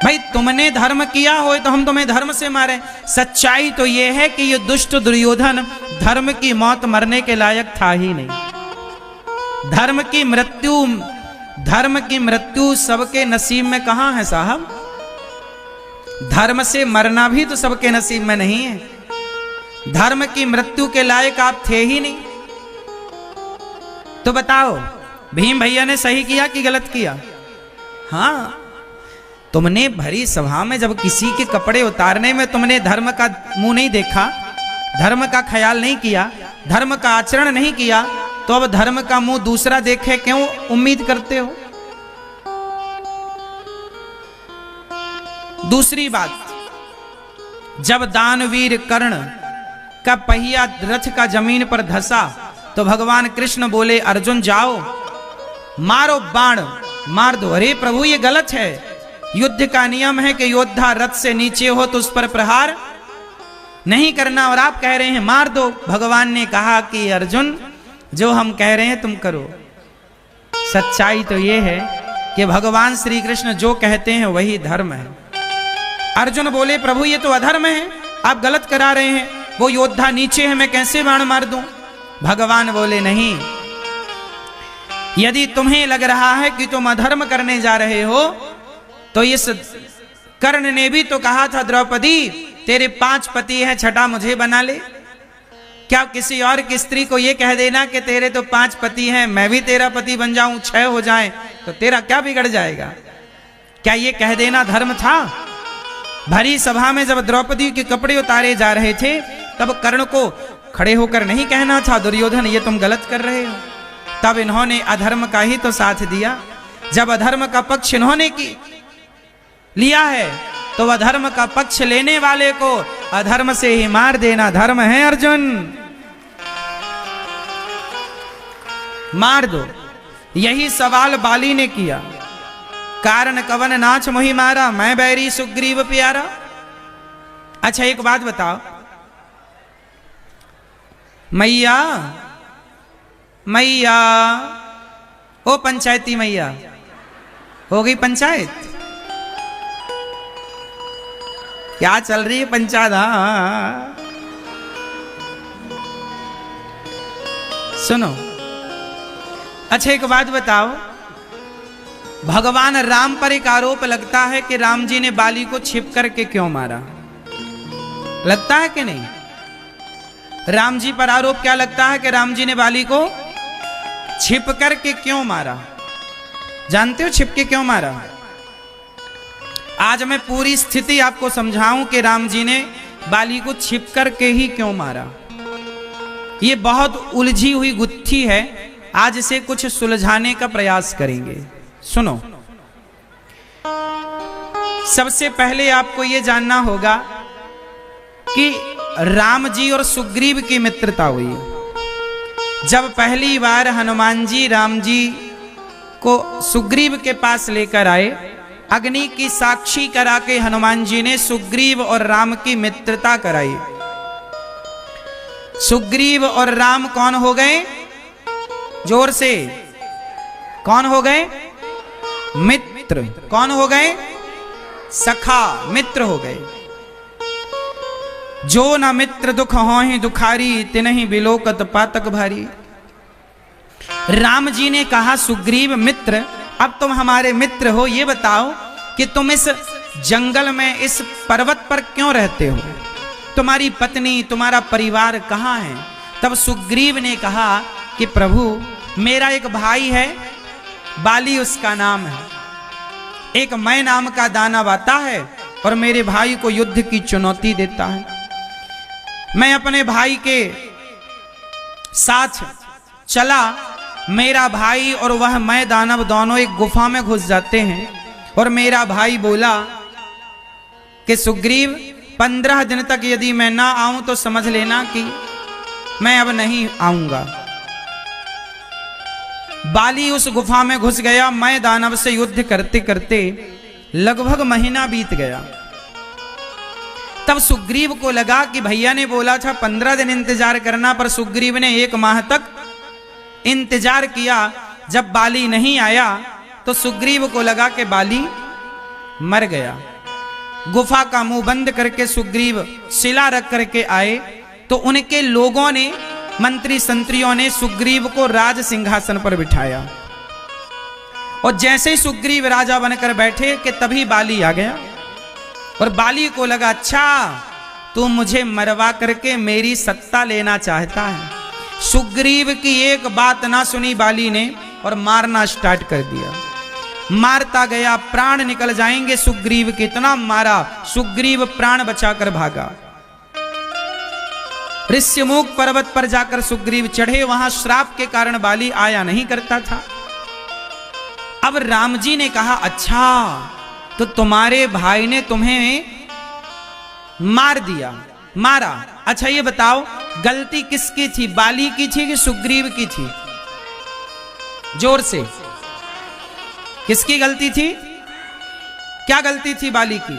भाई, तुमने धर्म किया हो तो हम तुम्हें धर्म से मारे। सच्चाई तो यह है कि ये दुष्ट दुर्योधन धर्म की मौत मरने के लायक था ही नहीं। धर्म की मृत्यु सबके नसीब में कहां है साहब? धर्म से मरना भी तो सबके नसीब में नहीं है। धर्म की मृत्यु के लायक आप थे ही नहीं। तो बताओ, भीम भैया ने सही किया कि गलत किया? हाँ, तुमने भरी सभा में जब किसी के कपड़े उतारने में तुमने धर्म का मुंह नहीं देखा, धर्म का ख्याल नहीं किया, धर्म का आचरण नहीं किया, तो अब धर्म का मुंह दूसरा देखे क्यों उम्मीद करते हो? दूसरी बात, जब दानवीर कर्ण का पहिया रथ का जमीन पर धंसा तो भगवान कृष्ण बोले, अर्जुन जाओ, मारो बाण, मार दो। अरे प्रभु, ये गलत है, युद्ध का नियम है कि योद्धा रथ से नीचे हो तो उस पर प्रहार नहीं करना, और आप कह रहे हैं मार दो। भगवान ने कहा कि अर्जुन, जो हम कह रहे हैं तुम करो। सच्चाई तो यह है कि भगवान श्री कृष्ण जो कहते हैं वही धर्म है। अर्जुन बोले प्रभु ये तो अधर्म है, आप गलत करा रहे हैं, वो योद्धा नीचे है, मैं कैसे बाण मार दूं। भगवान बोले नहीं, यदि तुम्हें लग रहा है कि तुम अधर्म करने जा रहे हो तो इस कर्ण ने भी तो कहा था द्रौपदी तेरे 5 पति हैं, छठा मुझे बना ले। क्या किसी और की स्त्री को यह कह देना कि तेरे तो 5 पति हैं, मैं भी तेरा पति बन जाऊं, 6 हो जाएं, तो तेरा क्या बिगड़ जाएगा? क्या ये कह देना धर्म था? भरी सभा में जब द्रौपदी के कपड़े उतारे जा रहे थे तब कर्ण को खड़े होकर नहीं कहना था दुर्योधन ये तुम गलत कर रहे हो। तब इन्होंने अधर्म का ही तो साथ दिया। जब अधर्म का पक्ष इन्होंने लिया है तो अधर्म का पक्ष लेने वाले को अधर्म से ही मार देना धर्म है। अर्जुन मार दो। यही सवाल बाली ने किया, कारण कवन नाच मोहि मारा, मैं बैरी सुग्रीव प्यारा। अच्छा एक बात बताओ, मैया मैया ओ पंचायती मैया, हो गई पंचायत? क्या चल रही है पंचायत? सुनो, अच्छा एक बात बताओ, भगवान राम पर एक आरोप लगता है कि राम जी ने बाली को छिप करके क्यों मारा? लगता है कि नहीं? राम जी पर आरोप क्या लगता है कि राम जी ने बाली को छिप करके क्यों मारा? जानते हो छिप के क्यों मारा? आज मैं पूरी स्थिति आपको समझाऊं कि राम जी ने बाली को छिप करके ही क्यों मारा। ये बहुत उलझी हुई गुत्थी है, आज इसे कुछ सुलझाने का प्रयास करेंगे। सुनो, सबसे पहले आपको यह जानना होगा कि राम जी और सुग्रीव की मित्रता हुई। जब पहली बार हनुमान जी राम जी को सुग्रीव के पास लेकर आए, अग्नि की साक्षी करा के हनुमान जी ने सुग्रीव और राम की मित्रता कराई। सुग्रीव और राम कौन हो गए? जोर से, कौन हो गए? मित्र। कौन हो गए? सखा, मित्र हो गए। जो न मित्र दुख होहि दुखारी, तिनहि बिलोकत पातक भारी। राम जी ने कहा सुग्रीव मित्र, अब तुम हमारे मित्र हो, ये बताओ कि तुम इस जंगल में इस पर्वत पर क्यों रहते हो? तुम्हारी पत्नी तुम्हारा परिवार कहाँ है? तब सुग्रीव ने कहा कि प्रभु मेरा एक भाई है, बाली उसका नाम है, एक मैं नाम का दानव आता है और मेरे भाई को युद्ध की चुनौती देता है। मैं अपने भाई के साथ चला, मेरा भाई और वह मैं दानव दोनों एक गुफा में घुस जाते हैं और मेरा भाई बोला कि सुग्रीव 15 दिन तक यदि मैं ना आऊं तो समझ लेना कि मैं अब नहीं आऊंगा। बाली उस गुफा में घुस गया, मैं दानव से युद्ध करते करते लगभग महीना बीत गया। तब सुग्रीव को लगा कि भैया ने बोला था 15 दिन इंतजार करना, पर सुग्रीव ने 1 माह तक इंतजार किया। जब बाली नहीं आया तो सुग्रीव को लगा कि बाली मर गया। गुफा का मुंह बंद करके सुग्रीव शिला रख करके आए तो उनके लोगों ने, मंत्री संतरियों ने सुग्रीव को राज सिंहासन पर बिठाया और जैसे ही सुग्रीव राजा बनकर बैठे कि तभी बाली आ गया और बाली को लगा अच्छा तू मुझे मरवा करके मेरी सत्ता लेना चाहता है। सुग्रीव की एक बात ना सुनी बाली ने और मारना स्टार्ट कर दिया। मारता गया, प्राण निकल जाएंगे सुग्रीव के, इतना मारा, सुग्रीव प्राण बचाकर भागा। ऋष्यमुख पर्वत पर जाकर सुग्रीव चढ़े, वहां श्राप के कारण बाली आया नहीं करता था। अब राम जी ने कहा अच्छा तो तुम्हारे भाई ने तुम्हें मार दिया, मारा। अच्छा ये बताओ गलती किसकी थी, बाली की थी कि सुग्रीव की थी? जोर से, किसकी गलती थी? क्या गलती थी बाली की?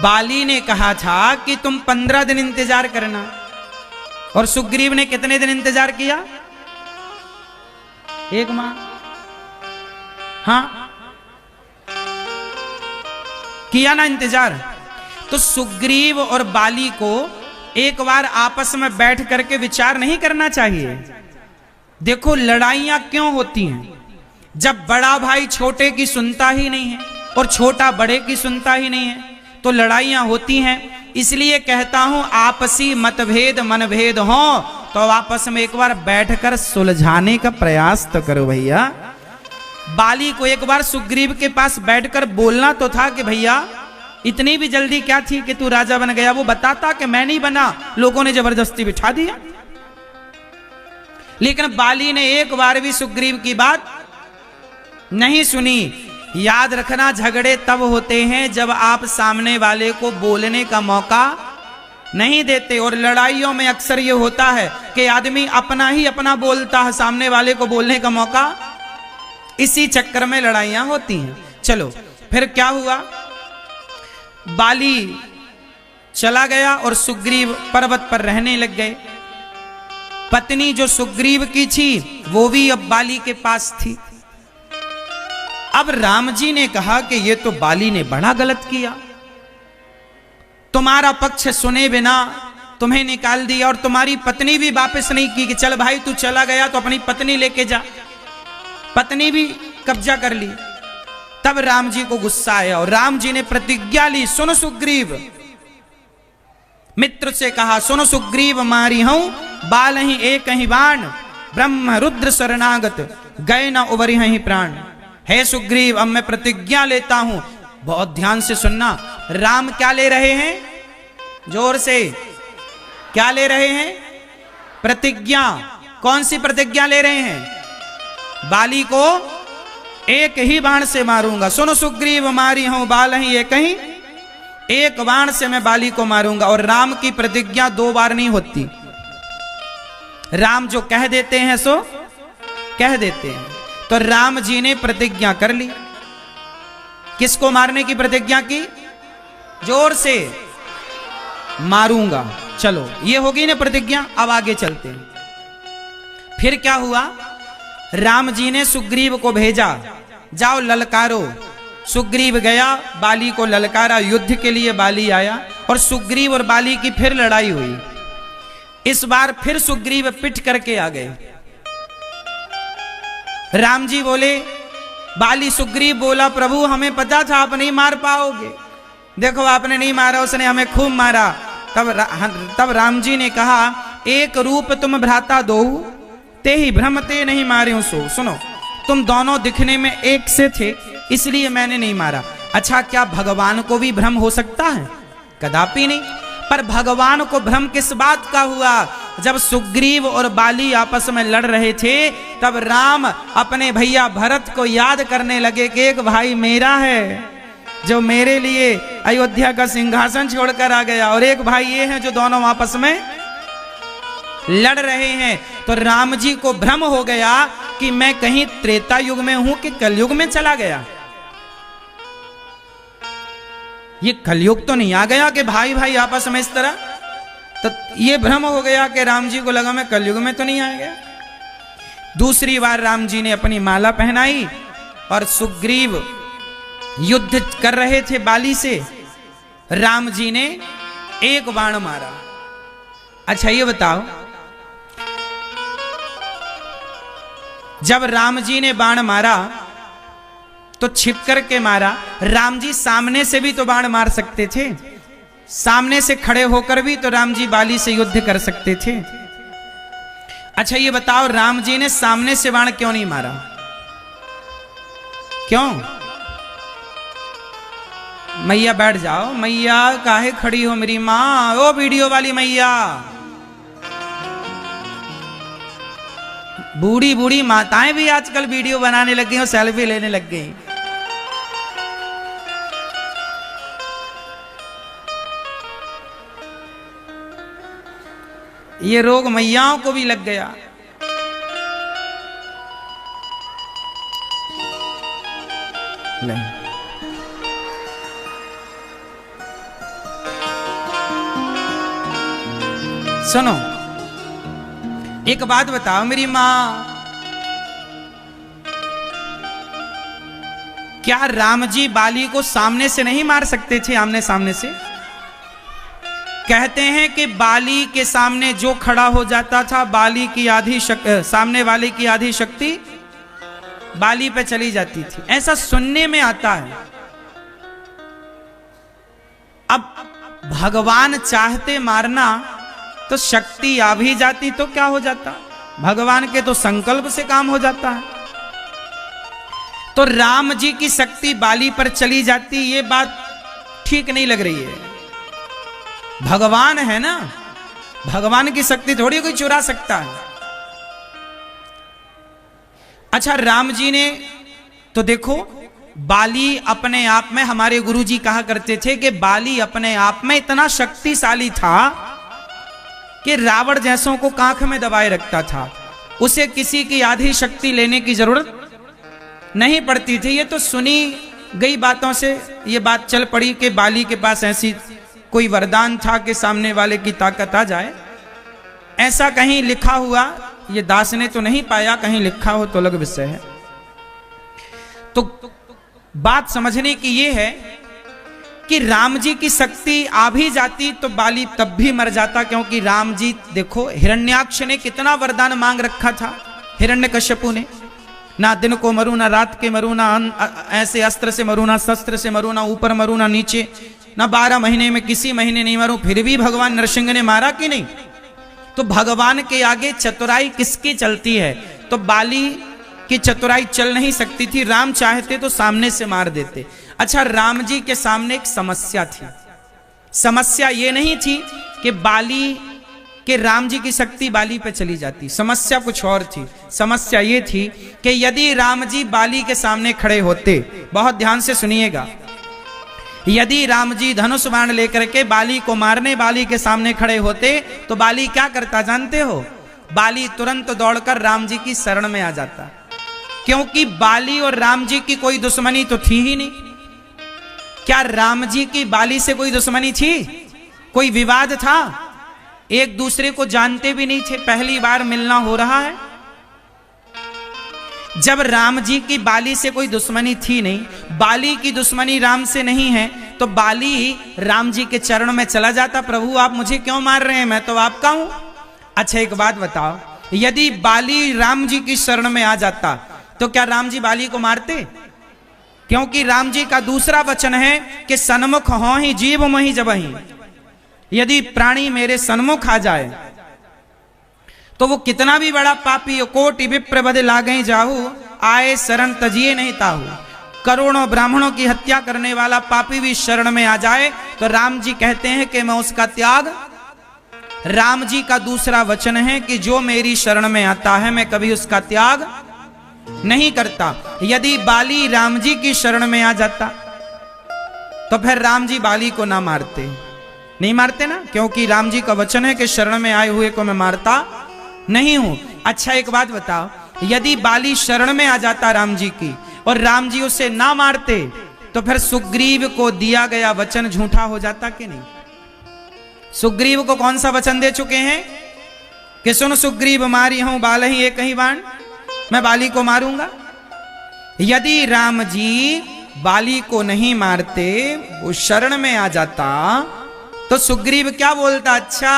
बाली ने कहा था कि तुम 15 दिन इंतजार करना, और सुग्रीव ने कितने दिन इंतजार किया? 1 माह। हाँ, किया ना इंतजार। तो सुग्रीव और बाली को एक बार आपस में बैठ करके विचार नहीं करना चाहिए? देखो लड़ाइयां क्यों होती हैं? जब बड़ा भाई छोटे की सुनता ही नहीं है और छोटा बड़े की सुनता ही नहीं है तो लड़ाइयां होती हैं। इसलिए कहता हूं आपसी मतभेद मनभेद हो तो आपस में एक बार बैठकर सुलझाने का प्रयास तो करो भैया। बाली को एक बार सुग्रीव के पास बैठकर बोलना तो था कि भैया इतनी भी जल्दी क्या थी कि तू राजा बन गया? वो बताता कि मैं नहीं बना, लोगों ने जबरदस्ती बिठा दिया। लेकिन बाली ने एक बार भी सुग्रीव की बात नहीं सुनी। याद रखना, झगड़े तब होते हैं जब आप सामने वाले को बोलने का मौका नहीं देते। और लड़ाइयों में अक्सर ये होता है कि आदमी अपना ही अपना बोलता है, सामने वाले को बोलने का मौका, इसी चक्कर में लड़ाइयां होती हैं। चलो फिर क्या हुआ? बाली चला गया और सुग्रीव पर्वत पर रहने लग गए। पत्नी जो सुग्रीव की थी वो भी अब बाली के पास थी। अब राम जी ने कहा कि ये तो बाली ने बड़ा गलत किया, तुम्हारा पक्ष सुने बिना तुम्हें निकाल दिया, और तुम्हारी पत्नी भी वापस नहीं की कि चल भाई तू चला गया तो अपनी पत्नी लेके जा। पत्नी भी कब्जा कर ली। तब राम जी को गुस्सा आया और राम जी ने प्रतिज्ञा ली, सुनो सुग्रीव, मित्र से कहा, सुनो सुग्रीव मारी हूं बाल ही एक ही बाण, ब्रह्म रुद्र शरणागत गए न उबरी ही प्राण। हे सुग्रीव अब मैं प्रतिज्ञा लेता हूं, बहुत ध्यान से सुनना। राम क्या ले रहे हैं? जोर से क्या ले रहे हैं? प्रतिज्ञा। कौन सी प्रतिज्ञा ले रहे हैं? बाली को एक ही बाण से मारूंगा। सुनो सुग्रीव मारी हूं बाल ही एक ही, एक बाण से मैं बाली को मारूंगा। और राम की प्रतिज्ञा 2 बार नहीं होती। राम जो कह देते हैं सो कह देते हैं। तो राम जी ने प्रतिज्ञा कर ली। किसको मारने की प्रतिज्ञा की? जोर से, मारूंगा। चलो ये होगी ना प्रतिज्ञा। अब आगे चलते हैं। फिर क्या हुआ? राम जी ने सुग्रीव को भेजा, जाओ ललकारो। सुग्रीव गया, बाली को ललकारा। युद्ध के लिए बाली आया और सुग्रीव और बाली की फिर लड़ाई हुई। इस बार फिर सुग्रीव पिट करके आ गए। राम जी बोले, बाली सुग्रीव बोला, प्रभु हमें पता था आप नहीं मार पाओगे, देखो आपने नहीं मारा, उसने हमें खूब मारा। तब राम जी ने कहा, एक रूप तुम भ्राता दो ते ही भ्रम ते नहीं मारे सो। सुनो, तुम दोनों दिखने में एक से थे इसलिए मैंने नहीं मारा। अच्छा क्या भगवान को भी भ्रम हो सकता है? कदापि नहीं। पर भगवान को भ्रम किस बात का हुआ? जब सुग्रीव और बाली आपस में लड़ रहे थे तब राम अपने भैया भरत को याद करने लगे कि एक भाई मेरा है जो मेरे लिए अयोध्या का सिंहासन छोड़कर आ गया, और एक भाई ये है जो दोनों आपस में लड़ रहे हैं। तो राम जी को भ्रम हो गया कि मैं कहीं त्रेता युग में हूं कि कलयुग में चला गया। ये कलयुग तो नहीं आ गया कि भाई भाई आपस में इस तरह। तो ये भ्रम हो गया कि राम जी को लगा मैं कलयुग में तो नहीं आ गया। दूसरी बार राम जी ने अपनी माला पहनाई और सुग्रीव युद्ध कर रहे थे बाली से। राम जी ने एक बाण मारा। अच्छा ये बताओ, जब राम जी ने बाण मारा तो छिप करके मारा। राम जी सामने से भी तो बाण मार सकते थे, सामने से खड़े होकर भी तो राम जी बाली से युद्ध कर सकते थे। अच्छा ये बताओ, राम जी ने सामने से बाण क्यों नहीं मारा? क्यों? मैया बैठ जाओ। मैया काहे खड़ी हो मेरी माँ? ओ वीडियो वाली मैया, बूढ़ी बूढ़ी माताएं भी आजकल वीडियो बनाने लग गई और सेल्फी लेने लग गई। ये रोग मैयाओं को भी लग गया। नहीं। सुनो, एक बात बताओ मेरी मां, क्या राम जी बाली को सामने से नहीं मार सकते थे? आमने सामने से। कहते हैं कि बाली के सामने जो खड़ा हो जाता था, बाली की आधी सामने वाले की आधी शक्ति बाली पे चली जाती थी, ऐसा सुनने में आता है। अब भगवान चाहते मारना तो शक्ति आ भी जाती तो क्या हो जाता? भगवान के तो संकल्प से काम हो जाता है। तो राम जी की शक्ति बाली पर चली जाती, ये बात ठीक नहीं लग रही है। भगवान है ना, भगवान की शक्ति थोड़ी कोई चुरा सकता है। अच्छा, राम जी ने तो देखो, बाली अपने आप में, हमारे गुरुजी कहा करते थे कि बाली अपने आप में इतना शक्तिशाली था कि रावण जैसों को कांख में दबाए रखता था। उसे किसी की आधी शक्ति लेने की जरूरत नहीं पड़ती थी। ये तो सुनी गई बातों से ये बात चल पड़ी कि बाली के पास ऐसी कोई वरदान था कि सामने वाले की ताकत आ जाए। ऐसा कहीं लिखा हुआ ये दास ने तो नहीं पाया, कहीं लिखा हो तो अलग विषय है। तो बात समझने की ये है कि राम जी की शक्ति आ भी जाती तो बाली तब भी मर जाता, क्योंकि राम जी देखो, हिरण्याक्ष ने कितना वरदान मांग रखा था, हिरण्यकश्यपु ने, ना दिन को मरू ना रात के मरू, ना ऐसे अस्त्र से मरू ना शस्त्र से मरू, ना ऊपर मरू ना नीचे, ना 12 महीने में किसी महीने नहीं मरू, फिर भी भगवान नरसिंह ने मारा कि नहीं? तो भगवान के आगे चतुराई किसकी चलती है? तो बाली की चतुराई चल नहीं सकती थी। राम चाहते तो सामने से मार देते। अच्छा, राम जी के सामने एक समस्या थी। समस्या ये नहीं थी कि बाली के राम जी की शक्ति बाली पे चली जाती, समस्या कुछ और थी। समस्या ये थी कि यदि राम जी बाली के सामने खड़े होते, बहुत ध्यान से सुनिएगा, यदि राम जी धनुष बाण लेकर के बाली को मारने बाली के सामने खड़े होते तो बाली क्या करता जानते हो? बाली तुरंत दौड़कर राम जी की शरण में आ जाता, क्योंकि बाली और राम जी की कोई दुश्मनी तो थी ही नहीं। क्या राम जी की बाली से कोई दुश्मनी थी? कोई विवाद था? एक दूसरे को जानते भी नहीं थे, पहली बार मिलना हो रहा है। जब राम जी की बाली से कोई दुश्मनी थी नहीं, बाली की दुश्मनी राम से नहीं है, तो बाली राम जी के चरण में चला जाता, प्रभु आप मुझे क्यों मार रहे हैं, मैं तो आपका हूं। अच्छा, एक बात बताओ, यदि बाली राम जी की शरण में आ जाता तो क्या राम जी बाली को मारते? क्योंकि राम जी का दूसरा वचन है कि सन्मुख हो ही जीव मोहि जबहि, यदि प्राणी मेरे सन्मुख आ जाए तो वो कितना भी बड़ा पापी हो, कोटि विप्र बद लागहि जाहु, आए शरण तजिए नहीं ताहु। करोड़ों ब्राह्मणों की हत्या करने वाला पापी भी शरण में आ जाए तो राम जी कहते हैं कि मैं उसका त्याग, राम जी का दूसरा वचन है कि जो मेरी शरण में आता है मैं कभी उसका त्याग नहीं करता। यदि बाली राम जी की शरण में आ जाता तो फिर राम जी बाली को ना मारते, नहीं मारते ना, क्योंकि राम जी का वचन है कि शरण में आए हुए को मैं मारता नहीं हूं। अच्छा, एक बात बताओ, यदि बाली शरण में आ जाता राम जी की और राम जी उसे ना मारते तो फिर सुग्रीव को दिया गया वचन झूठा हो जाता कि नहीं? सुग्रीव को कौन सा वचन दे चुके हैं कि सुन सुग्रीव मारी हूं बाल ही एक ही बाण, मैं बाली को मारूंगा। यदि राम जी बाली को नहीं मारते, वो शरण में आ जाता, तो सुग्रीव क्या बोलता? अच्छा,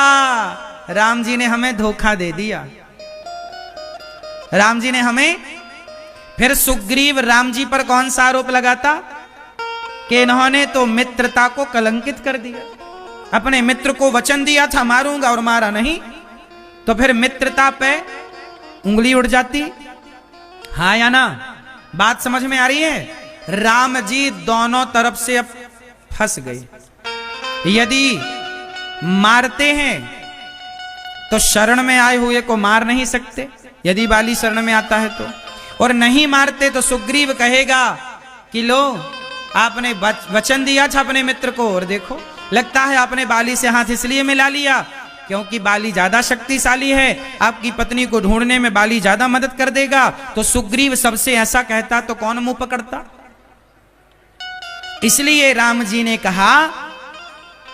राम जी ने हमें धोखा दे दिया, राम जी ने हमें। फिर सुग्रीव राम जी पर कौन सा आरोप लगाता कि इन्होंने तो मित्रता को कलंकित कर दिया, अपने मित्र को वचन दिया था मारूंगा और मारा नहीं, तो फिर मित्रता पे उंगली उड़ जाती। हाँ या ना? बात समझ में आ रही है? राम जी दोनों तरफ से अब फंस गए। यदि मारते हैं तो शरण में आए हुए को मार नहीं सकते, यदि बाली शरण में आता है तो, और नहीं मारते तो सुग्रीव कहेगा कि लो आपने वचन दिया था अपने मित्र को और देखो लगता है आपने बाली से हाथ इसलिए मिला लिया क्योंकि बाली ज्यादा शक्तिशाली है, आपकी पत्नी को ढूंढने में बाली ज्यादा मदद कर देगा। तो सुग्रीव सबसे ऐसा कहता तो कौन मुंह पकड़ता? इसलिए राम जी ने कहा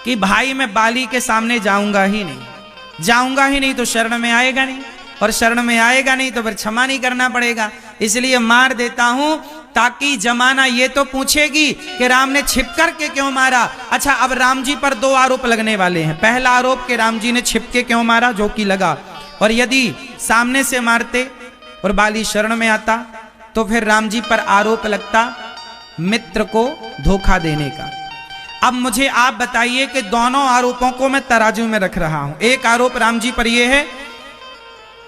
कि भाई मैं बाली के सामने जाऊंगा ही नहीं तो शरण में आएगा नहीं, और शरण में आएगा नहीं तो फिर क्षमा नहीं करना पड़ेगा, इसलिए मार देता हूं ताकि जमाना ये तो पूछेगी कि राम ने छिप कर के क्यों मारा। अच्छा, अब राम जी पर 2 आरोप लगने वाले हैं। पहला आरोप कि राम जी ने छिप के क्यों मारा, जो कि लगा, और यदि सामने से मारते और बाली शरण में आता तो फिर राम जी पर आरोप लगता मित्र को धोखा देने का। अब मुझे आप बताइए कि दोनों आरोपों को मैं तराजू में रख रहा हूं। एक आरोप राम जी पर यह है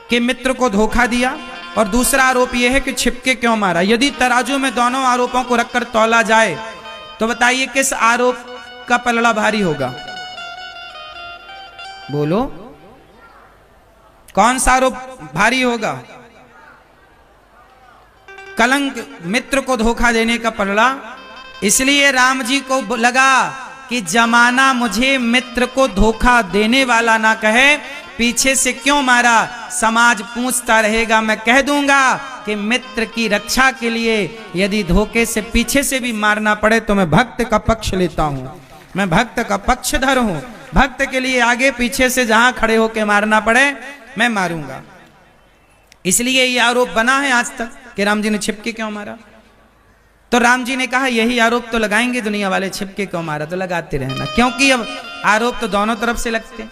कि मित्र को धोखा दिया, और दूसरा आरोप यह है कि छिपके क्यों मारा। यदि तराजू में दोनों आरोपों को रखकर तौला जाए तो बताइए किस आरोप का पलड़ा भारी होगा? बोलो, कौन सा आरोप भारी होगा? कलंक, मित्र को धोखा देने का पलड़ा। इसलिए राम जी को लगा कि जमाना मुझे मित्र को धोखा देने वाला ना कहे, पीछे से क्यों मारा, समाज पूछता रहेगा। मैं कह दूंगा कि मित्र की रक्षा के लिए यदि धोखे से पीछे से भी मारना पड़े तो मैं भक्त का पक्ष लेता हूं, मैं भक्त का पक्षधर हूं। भक्त के लिए आगे पीछे से जहां खड़े होकर मारना पड़े मैं मारूंगा। इसलिए ये आरोप बना है आज तक कि राम जी ने छिपके क्यों मारा। तो राम जी ने कहा यही आरोप तो लगाएंगे दुनिया वाले, छिपके क्यों मारा, तो लगाते रहना, क्योंकि अब आरोप तो दोनों तरफ से लगते,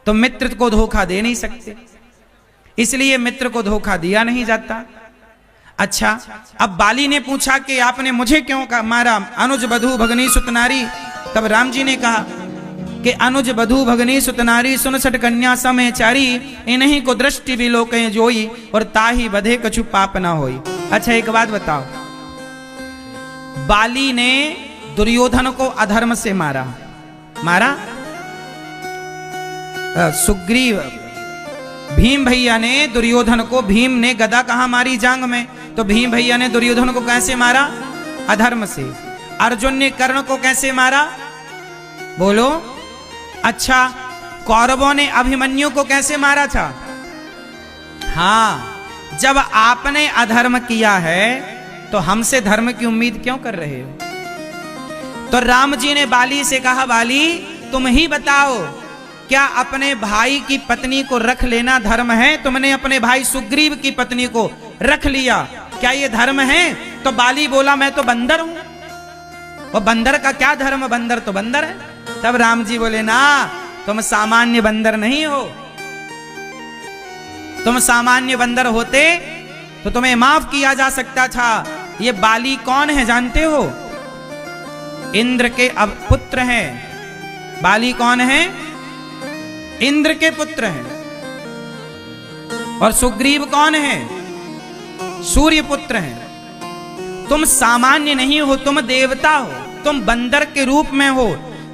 तो मित्र को धोखा दे नहीं सकते, इसलिए मित्र को धोखा दिया नहीं जाता। अच्छा, अब बाली ने पूछा कि आपने मुझे क्यों मारा, अनुज बधू भगनी सुतनारी। तब राम जी ने कहा कि अनुज बधू भगनी सुतनारी सुन सट कन्या समय चारी, इन्हीं को दृष्टि भी लोकें जोई, और ताही बधे कछु पाप ना होई। अच्छा, एक बात बताओ, बाली ने दुर्योधन को अधर्म से मारा, सुग्रीव, भीम भैया ने दुर्योधन को, भीम ने गदा कहां मारी, जांग में, तो भीम भैया ने दुर्योधन को कैसे मारा? अधर्म से। अर्जुन ने कर्ण को कैसे मारा? बोलो। अच्छा, कौरवों ने अभिमन्यु को कैसे मारा था? हां, जब आपने अधर्म किया है तो हमसे धर्म की उम्मीद क्यों कर रहे हो? तो राम जी ने बाली से कहा, बाली तुम ही बताओ, क्या अपने भाई की पत्नी को रख लेना धर्म है? तुमने अपने भाई सुग्रीव की पत्नी को रख लिया, क्या ये धर्म है? तो बाली बोला, मैं तो बंदर हूं, और बंदर का क्या धर्म, बंदर तो बंदर है। तब राम जी बोले, ना, तुम सामान्य बंदर नहीं हो, तुम सामान्य बंदर होते तो तुम्हें माफ किया जा सकता था। ये बाली कौन है जानते हो? इंद्र के अब पुत्र हैं। बाली कौन है? इंद्र के पुत्र हैं। और सुग्रीव कौन है? सूर्य पुत्र हैं। तुम सामान्य नहीं हो, तुम देवता हो, तुम बंदर के रूप में हो।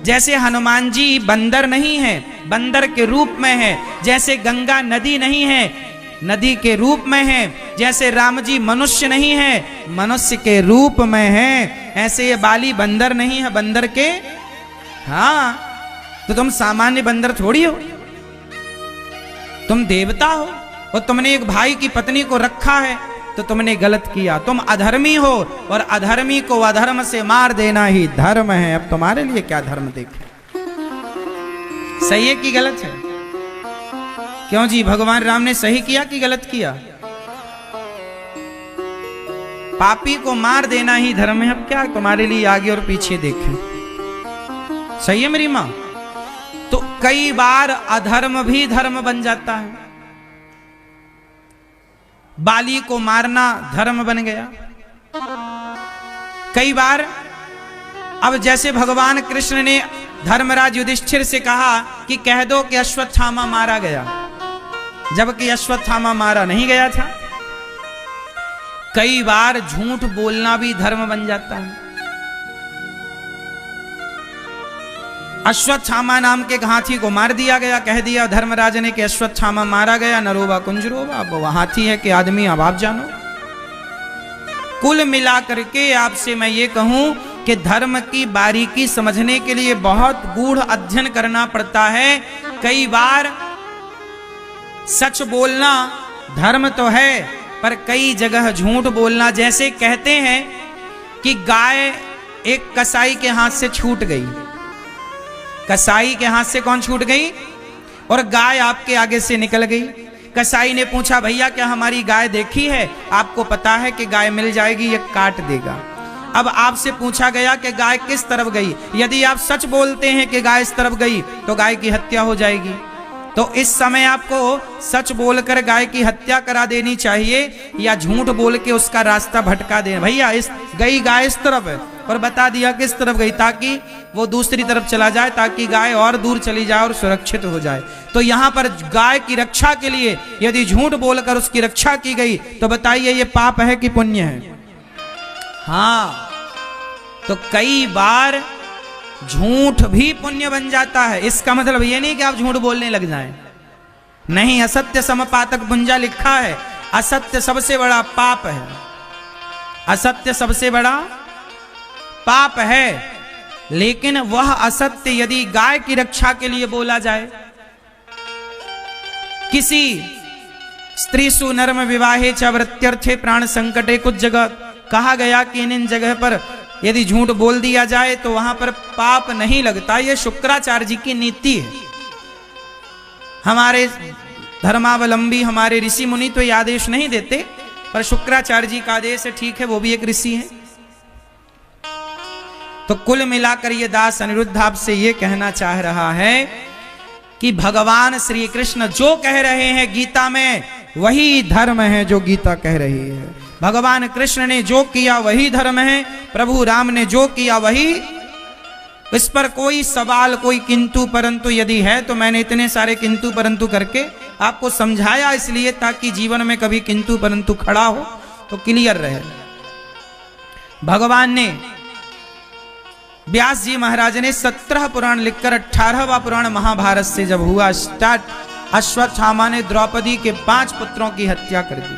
जैसे हनुमान जी बंदर नहीं है, बंदर के रूप में है। जैसे गंगा नदी नहीं है, नदी के रूप में है। जैसे राम जी मनुष्य नहीं है, मनुष्य के रूप में है। ऐसे ये बाली बंदर नहीं है, बंदर के, हाँ, तो तुम सामान्य बंदर थोड़ी हो, तुम देवता हो, और तुमने एक भाई की पत्नी को रखा है तो तुमने गलत किया, तुम अधर्मी हो, और अधर्मी को अधर्म से मार देना ही धर्म है। अब तुम्हारे लिए क्या धर्म देखे, सही है कि गलत है? क्यों जी, भगवान राम ने सही किया कि गलत किया? पापी को मार देना ही धर्म है। अब क्या तुम्हारे लिए आगे और पीछे देखें, सही है मेरी मां? तो कई बार अधर्म भी धर्म बन जाता है। बाली को मारना धर्म बन गया कई बार। अब जैसे भगवान कृष्ण ने धर्मराज युधिष्ठिर से कहा कि कह दो कि अश्वत्थामा मारा गया, जबकि अश्वत्थामा मारा नहीं गया था। कई बार झूठ बोलना भी धर्म बन जाता है। अश्वत्थामा नाम के हाथी को मार दिया गया, कह दिया धर्मराज ने कि अश्वत्थामा मारा गया, नरोबा कुंजरोबा। अब वो हाथी है कि आदमी, अब आप जानो। कुल मिलाकर के आपसे मैं ये कहूं कि धर्म की बारीकी समझने के लिए बहुत गूढ़ अध्ययन करना पड़ता है। कई बार सच बोलना धर्म तो है, पर कई जगह झूठ बोलना। जैसे कहते हैं कि गाय एक कसाई के हाथ से छूट गई। कसाई के हाथ से कौन छूट गई? और गाय आपके आगे से निकल गई। कसाई ने पूछा, भैया क्या हमारी गाय देखी है? आपको पता है कि गाय मिल जाएगी, ये काट देगा। अब आपसे पूछा गया कि गाय किस तरफ गई। यदि आप सच बोलते हैं कि गाय इस तरफ गई तो गाय की हत्या हो जाएगी। तो इस समय आपको सच बोलकर गाय की हत्या करा देनी चाहिए या झूठ बोल के उसका रास्ता भटका देना। भैया इस गई गाय इस तरफ है, और बता दिया किस तरफ गई, ताकि वो दूसरी तरफ चला जाए, ताकि गाय और दूर चली जाए और सुरक्षित हो जाए। तो यहाँ पर गाय की रक्षा के लिए यदि झूठ बोलकर उसकी रक्षा की गई तो बताइए ये पाप है कि पुण्य है? हाँ, तो कई बार झूठ भी पुण्य बन जाता है। इसका मतलब ये नहीं कि आप झूठ बोलने लग जाएं। नहीं, असत्य समपातक पुंजा लिखा है। असत्य सबसे बड़ा पाप है। असत्य सबसे बड़ा पाप है। लेकिन वह असत्य यदि गाय की रक्षा के लिए बोला जाए, किसी स्त्री सुनर्म विवाहे च वृत्यर्थे प्राण संकटे, कुछ जगह कहा गया कि इन जगह पर यदि झूठ बोल दिया जाए तो वहां पर पाप नहीं लगता। यह शुक्राचार्य जी की नीति है। हमारे धर्मावलंबी, हमारे ऋषि मुनि तो ये आदेश नहीं देते, पर शुक्राचार्य जी का आदेश है। ठीक है, वो भी एक ऋषि है। तो कुल मिलाकर ये दास अनिरुद्ध आपसे ये कहना चाह रहा है कि भगवान श्री कृष्ण जो कह रहे हैं गीता में वही धर्म है जो गीता कह रही है। भगवान कृष्ण ने जो किया वही धर्म है, प्रभु राम ने जो किया वही। इस पर कोई सवाल, कोई किंतु परंतु यदि है तो मैंने इतने सारे किंतु परंतु करके आपको समझाया, इसलिए ताकि जीवन में कभी किंतु परंतु खड़ा हो तो क्लियर रहे। भगवान ने, व्यास जी महाराज ने 17 पुराण लिखकर 18वां पुराण महाभारत से जब हुआ स्टार्ट, अश्वत्थामा ने द्रौपदी के 5 पुत्रों की हत्या कर दी।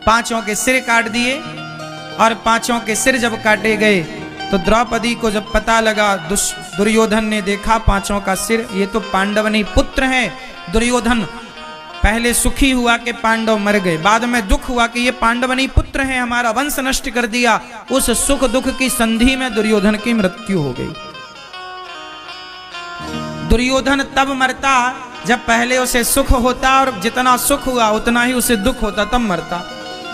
5 के सिर काट दिए, और 5 के सिर जब काटे गए तो द्रौपदी को जब पता लगा, दुर्योधन ने देखा 5 का सिर, ये तो पांडवनी पुत्र हैं। दुर्योधन पहले सुखी हुआ कि पांडव मर गए, बाद में दुख हुआ कि ये पांडवनी पुत्र हैं, हमारा वंश नष्ट कर दिया। उस सुख दुख की संधि में दुर्योधन की मृत्यु हो गई। दुर्योधन तब मरता जब पहले उसे सुख होता, और जितना सुख हुआ उतना ही उसे दुख होता, तब मरता।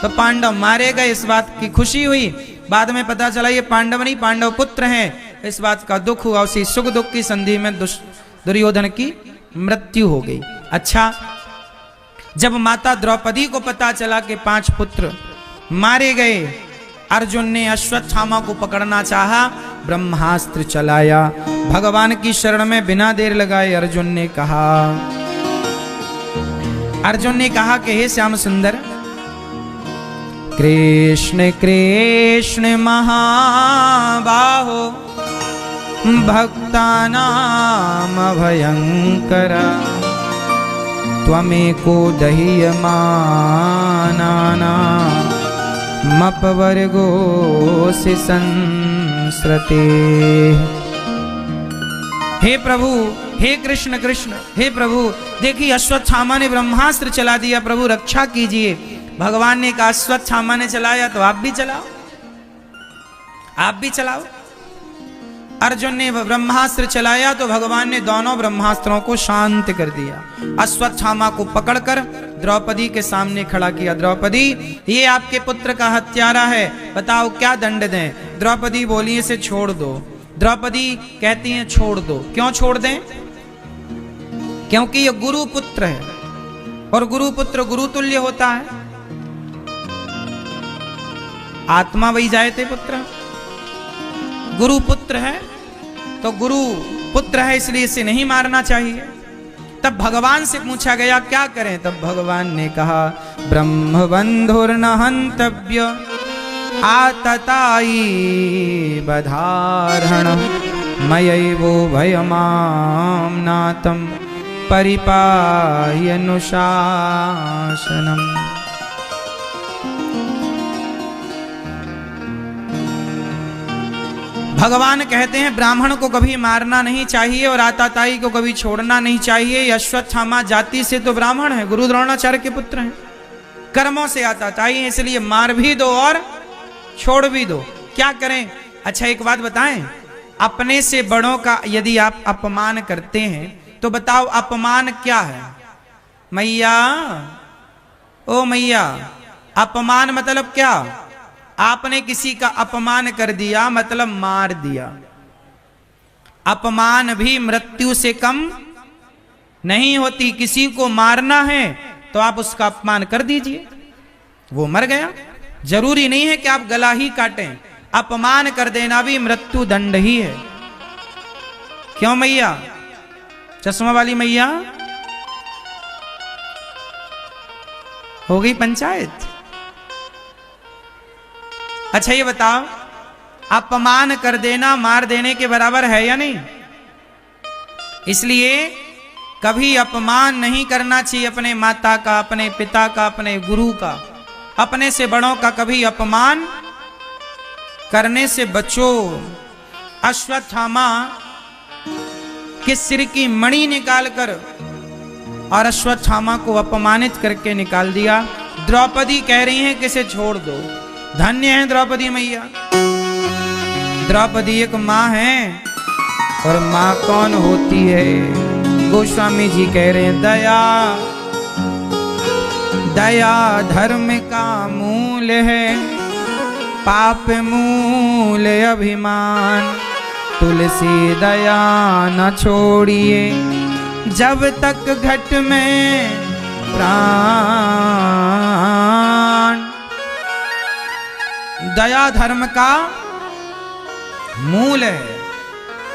तो पांडव मारे गए, इस बात की खुशी हुई। बाद में पता चला ये पांडव नहीं, पांडव पुत्र हैं, इस बात का दुख हुआ। उसी सुख दुख की संधि में दुर्योधन की मृत्यु हो गई। अच्छा, जब माता द्रौपदी को पता चला कि 5 पुत्र मारे गए, अर्जुन ने अश्वत्थामा को पकड़ना चाहा, ब्रह्मास्त्र चलाया। भगवान की शरण में बिना देर लगाए अर्जुन ने कहा कि हे श्याम सुंदर, कृष्ण कृष्ण महाबाहो भक्तानाम भयंकरा, त्वमेको दह्यमानानां मपवर्गोऽसि संसृते। हे प्रभु, हे कृष्ण कृष्ण, हे प्रभु, देखिए अश्वत्थामा ने ब्रह्मास्त्र चला दिया, प्रभु रक्षा कीजिए। भगवान ने कहा अश्वत्थामा ने चलाया तो आप भी चलाओ, आप भी चलाओ। अर्जुन ने ब्रह्मास्त्र चलाया तो भगवान ने दोनों ब्रह्मास्त्रों को शांत कर दिया। अश्वत्थामा को पकड़कर द्रौपदी के सामने खड़ा किया। द्रौपदी, ये आपके पुत्र का हत्यारा है, बताओ क्या दंड दें? द्रौपदी बोली इसे छोड़ दो। द्रौपदी कहती हैं छोड़ दो। क्यों छोड़ दें? क्योंकि ये गुरु पुत्र है, और गुरु पुत्र गुरु तुल्य होता है। आत्मा वही जायते पुत्र, गुरु पुत्र है तो गुरु पुत्र है, इसलिए इसे नहीं मारना चाहिए। तब भगवान से पूछा गया क्या करें? तब भगवान ने कहा ब्रह्म बंधुर्न हंतव्य आतताई बधारण मयैवो भयमाम नातम परिपायनुशासनम। भगवान कहते हैं ब्राह्मण को कभी मारना नहीं चाहिए और आताताई को कभी छोड़ना नहीं चाहिए। अश्वत्थामा जाति से तो ब्राह्मण है, गुरु द्रोणाचार्य के पुत्र हैं, कर्मों से आताताई है, इसलिए मार भी दो और छोड़ भी दो। क्या करें? अच्छा एक बात बताएं, अपने से बड़ों का यदि आप अपमान करते हैं तो बताओ अपमान क्या है? मैया, ओ मैया, अपमान मतलब क्या? आपने किसी का अपमान कर दिया मतलब मार दिया। अपमान भी मृत्यु से कम नहीं होती। किसी को मारना है तो आप उसका अपमान कर दीजिए, वो मर गया। जरूरी नहीं है कि आप गला ही काटें, अपमान कर देना भी मृत्यु दंड ही है। क्यों मैया, चश्मा वाली मैया, हो गई पंचायत? अच्छा ये बताओ, अपमान कर देना मार देने के बराबर है या नहीं? इसलिए कभी अपमान नहीं करना चाहिए अपने माता का, अपने पिता का, अपने गुरु का। अपने से बड़ों का कभी अपमान करने से बचो। अश्वत्थामा के सिर की मणि निकालकर और अश्वत्थामा को अपमानित करके निकाल दिया। द्रौपदी कह रही हैं कि इसे छोड़ दो। धन्य है द्रौपदी मैया। द्रौपदी एक माँ है, और माँ कौन होती है? गोस्वामी जी कह रहे हैं, दया दया धर्म का मूल है, पाप मूल अभिमान। तुलसी दया न छोड़िए, जब तक घट में प्राण। दया धर्म का मूल है,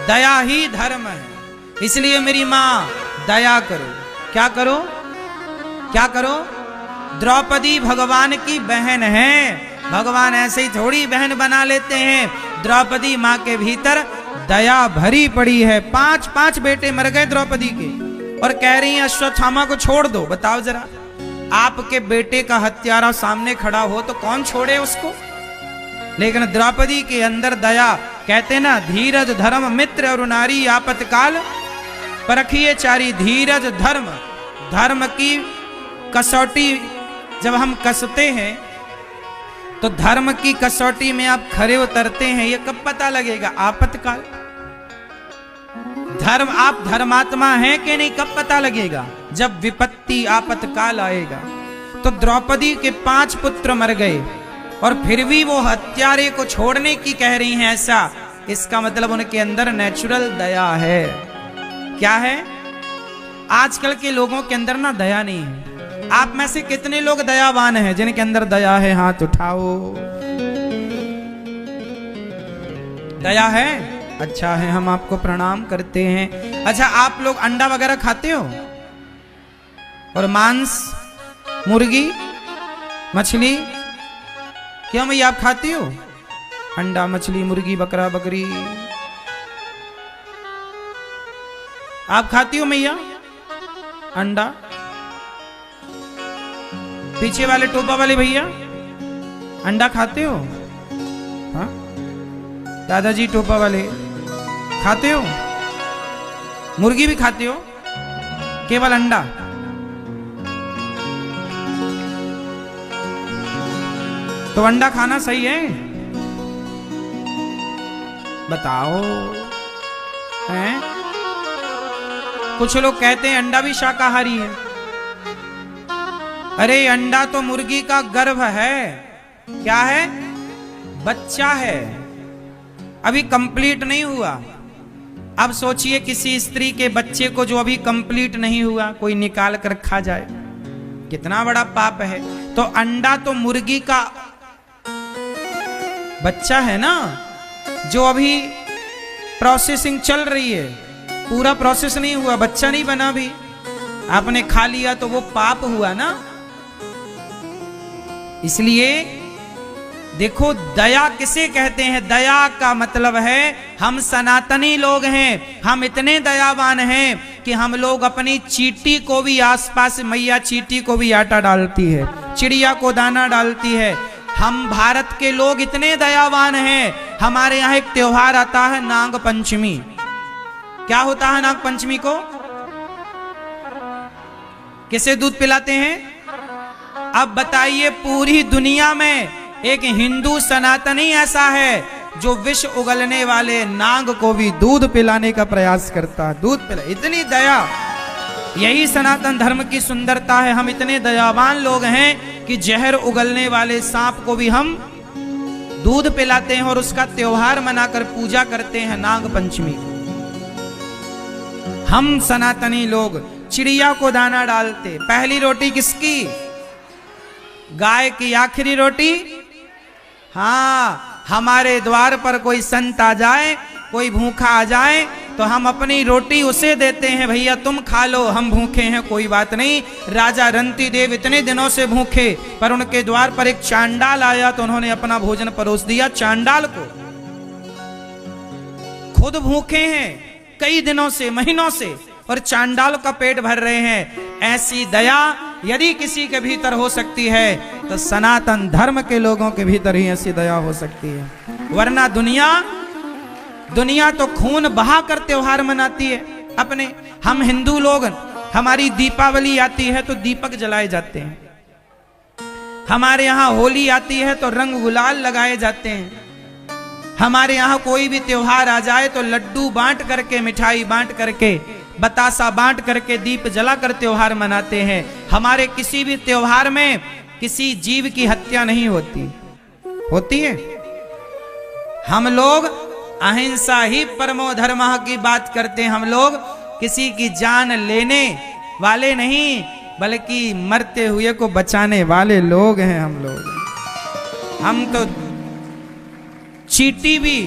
दया ही धर्म है। इसलिए मेरी माँ दया करो। क्या करो? क्या करो? द्रौपदी भगवान की बहन है। भगवान ऐसे ही थोड़ी बहन बना लेते हैं। द्रौपदी माँ के भीतर दया भरी पड़ी है। 5 बेटे मर गए द्रौपदी के, और कह रही हैं अश्वत्थामा को छोड़ दो। बताओ जरा, आपके बेटे का हत्यारा सामने खड़ा हो तो कौन छोड़े उसको? लेकिन द्रौपदी के अंदर दया। कहते ना, धीरज धर्म मित्र और नारी आपतकाल परखिए चारी। धीरज धर्म, धर्म की कसौटी जब हम कसते हैं तो धर्म की कसौटी में आप खरे उतरते हैं, ये कब पता लगेगा? आपतकाल। धर्म, आप धर्मात्मा हैं कि नहीं, कब पता लगेगा? जब विपत्ति आपतकाल आएगा। तो द्रौपदी के 5 पुत्र मर गए, और फिर भी वो हत्यारे को छोड़ने की कह रही हैं ऐसा। इसका मतलब उनके अंदर नेचुरल दया है। क्या है? आजकल के लोगों के अंदर ना दया नहीं है। आप में से कितने लोग दयावान हैं जिनके अंदर दया है? हाथ उठाओ। दया है? अच्छा है, हम आपको प्रणाम करते हैं। अच्छा, आप लोग अंडा वगैरह खाते हो? और मांस, मुर्गी, मछली? क्यों भैया आप खाती हो? अंडा, मछली, मुर्गी, बकरा, बकरी आप खाती हो मैया? अंडा? पीछे वाले टोपा वाले भैया अंडा खाते हो? हाँ दादाजी टोपा वाले खाते हो? मुर्गी भी खाते हो? केवल अंडा? तो अंडा खाना सही है? बताओ। हैं? कुछ लोग कहते हैं अंडा भी शाकाहारी है। अरे अंडा तो मुर्गी का गर्भ है। क्या है? बच्चा है, अभी कंप्लीट नहीं हुआ। अब सोचिए किसी स्त्री के बच्चे को जो अभी कंप्लीट नहीं हुआ कोई निकाल कर खा जाए, कितना बड़ा पाप है। तो अंडा तो मुर्गी का बच्चा है ना, जो अभी प्रोसेसिंग चल रही है, पूरा प्रोसेस नहीं हुआ, बच्चा नहीं बना भी, आपने खा लिया तो वो पाप हुआ ना। इसलिए देखो, दया किसे कहते हैं? दया का मतलब है हम सनातनी लोग हैं, हम इतने दयावान हैं कि हम लोग अपनी चींटी को भी, आसपास मैया चींटी को भी आटा डालती है, चिड़िया को दाना डालती है। हम भारत के लोग इतने दयावान हैं, हमारे यहाँ एक त्योहार आता है नाग पंचमी। क्या होता है नाग पंचमी को? किसे दूध पिलाते हैं? अब बताइए, पूरी दुनिया में एक हिंदू सनातनी ऐसा है जो विष उगलने वाले नाग को भी दूध पिलाने का प्रयास करता है। दूध पिला, इतनी दया, यही सनातन धर्म की सुंदरता है। हम इतने दयावान लोग हैं कि जहर उगलने वाले सांप को भी हम दूध पिलाते हैं और उसका त्योहार मनाकर पूजा करते हैं नाग पंचमी को। हम सनातनी लोग चिड़िया को दाना डालते। पहली रोटी किसकी? गाय की। आखिरी रोटी, हाँ, हमारे द्वार पर कोई संत आ जाए, कोई भूखा आ जाए, तो हम अपनी रोटी उसे देते हैं, भैया तुम खा लो, हम भूखे हैं कोई बात नहीं। राजा रंती देव इतने दिनों से भूखे, पर उनके द्वार पर एक चांडाल आया तो उन्होंने अपना भोजन परोस दिया चांडाल को। खुद भूखे हैं कई दिनों से, महीनों से, और चांडाल का पेट भर रहे हैं। ऐसी दया यदि किसी के भीतर हो सकती है तो सनातन धर्म के लोगों के भीतर ही ऐसी दया हो सकती है। वरना दुनिया तो खून बहा कर त्योहार मनाती है अपने। हम हिंदू लोग, हमारी दीपावली आती है तो दीपक जलाए जाते हैं, हमारे यहाँ होली आती है तो रंग गुलाल लगाए जाते हैं, हमारे यहाँ कोई भी त्योहार आ जाए तो लड्डू बांट करके, मिठाई बांट करके, बतासा बांट करके, दीप जलाकर त्योहार मनाते हैं। हमारे किसी भी त्योहार में किसी जीव की हत्या नहीं होती है। हम लोग अहिंसा ही परमो धर्मः की बात करते हैं। हम लोग किसी की जान लेने वाले नहीं, बल्कि मरते हुए को बचाने वाले लोग हैं हम लोग। हम तो चींटी भी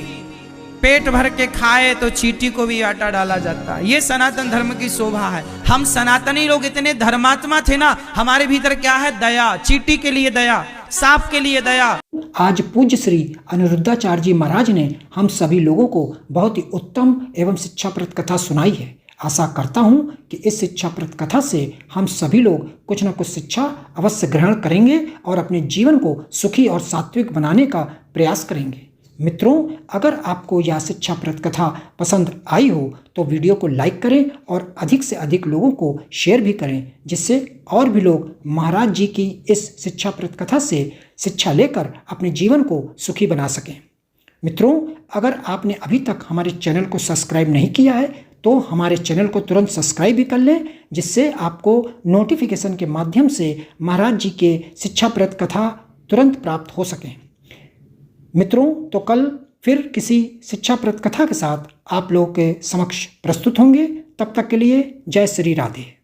पेट भर के खाए तो चींटी को भी आटा डाला जाता है। ये सनातन धर्म की शोभा है। हम सनातनी लोग इतने धर्मात्मा थे ना, हमारे भीतर क्या है? दया। चींटी के लिए दया, सांप के लिए दया। आज पूज्य श्री अनिरुद्धाचार्य जी महाराज ने हम सभी लोगों को बहुत ही उत्तम एवं शिक्षाप्रद कथा सुनाई है। आशा करता हूं कि इस शिक्षाप्रद कथा से हम सभी लोग कुछ न कुछ शिक्षा अवश्य ग्रहण करेंगे और अपने जीवन को सुखी और सात्विक बनाने का प्रयास करेंगे। मित्रों, अगर आपको यह शिक्षाप्रद कथा पसंद आई हो तो वीडियो को लाइक करें और अधिक से अधिक लोगों को शेयर भी करें, जिससे और भी लोग महाराज जी की इस शिक्षाप्रद कथा से शिक्षा लेकर अपने जीवन को सुखी बना सकें। मित्रों, अगर आपने अभी तक हमारे चैनल को सब्सक्राइब नहीं किया है तो हमारे चैनल को तुरंत सब्सक्राइब भी कर लें, जिससे आपको नोटिफिकेशन के माध्यम से महाराज जी के शिक्षाप्रद कथा तुरंत प्राप्त हो सकें। मित्रों, तो कल फिर किसी शिक्षाप्रद कथा के साथ आप लोगों के समक्ष प्रस्तुत होंगे। तब तक के लिए जय श्री राधे।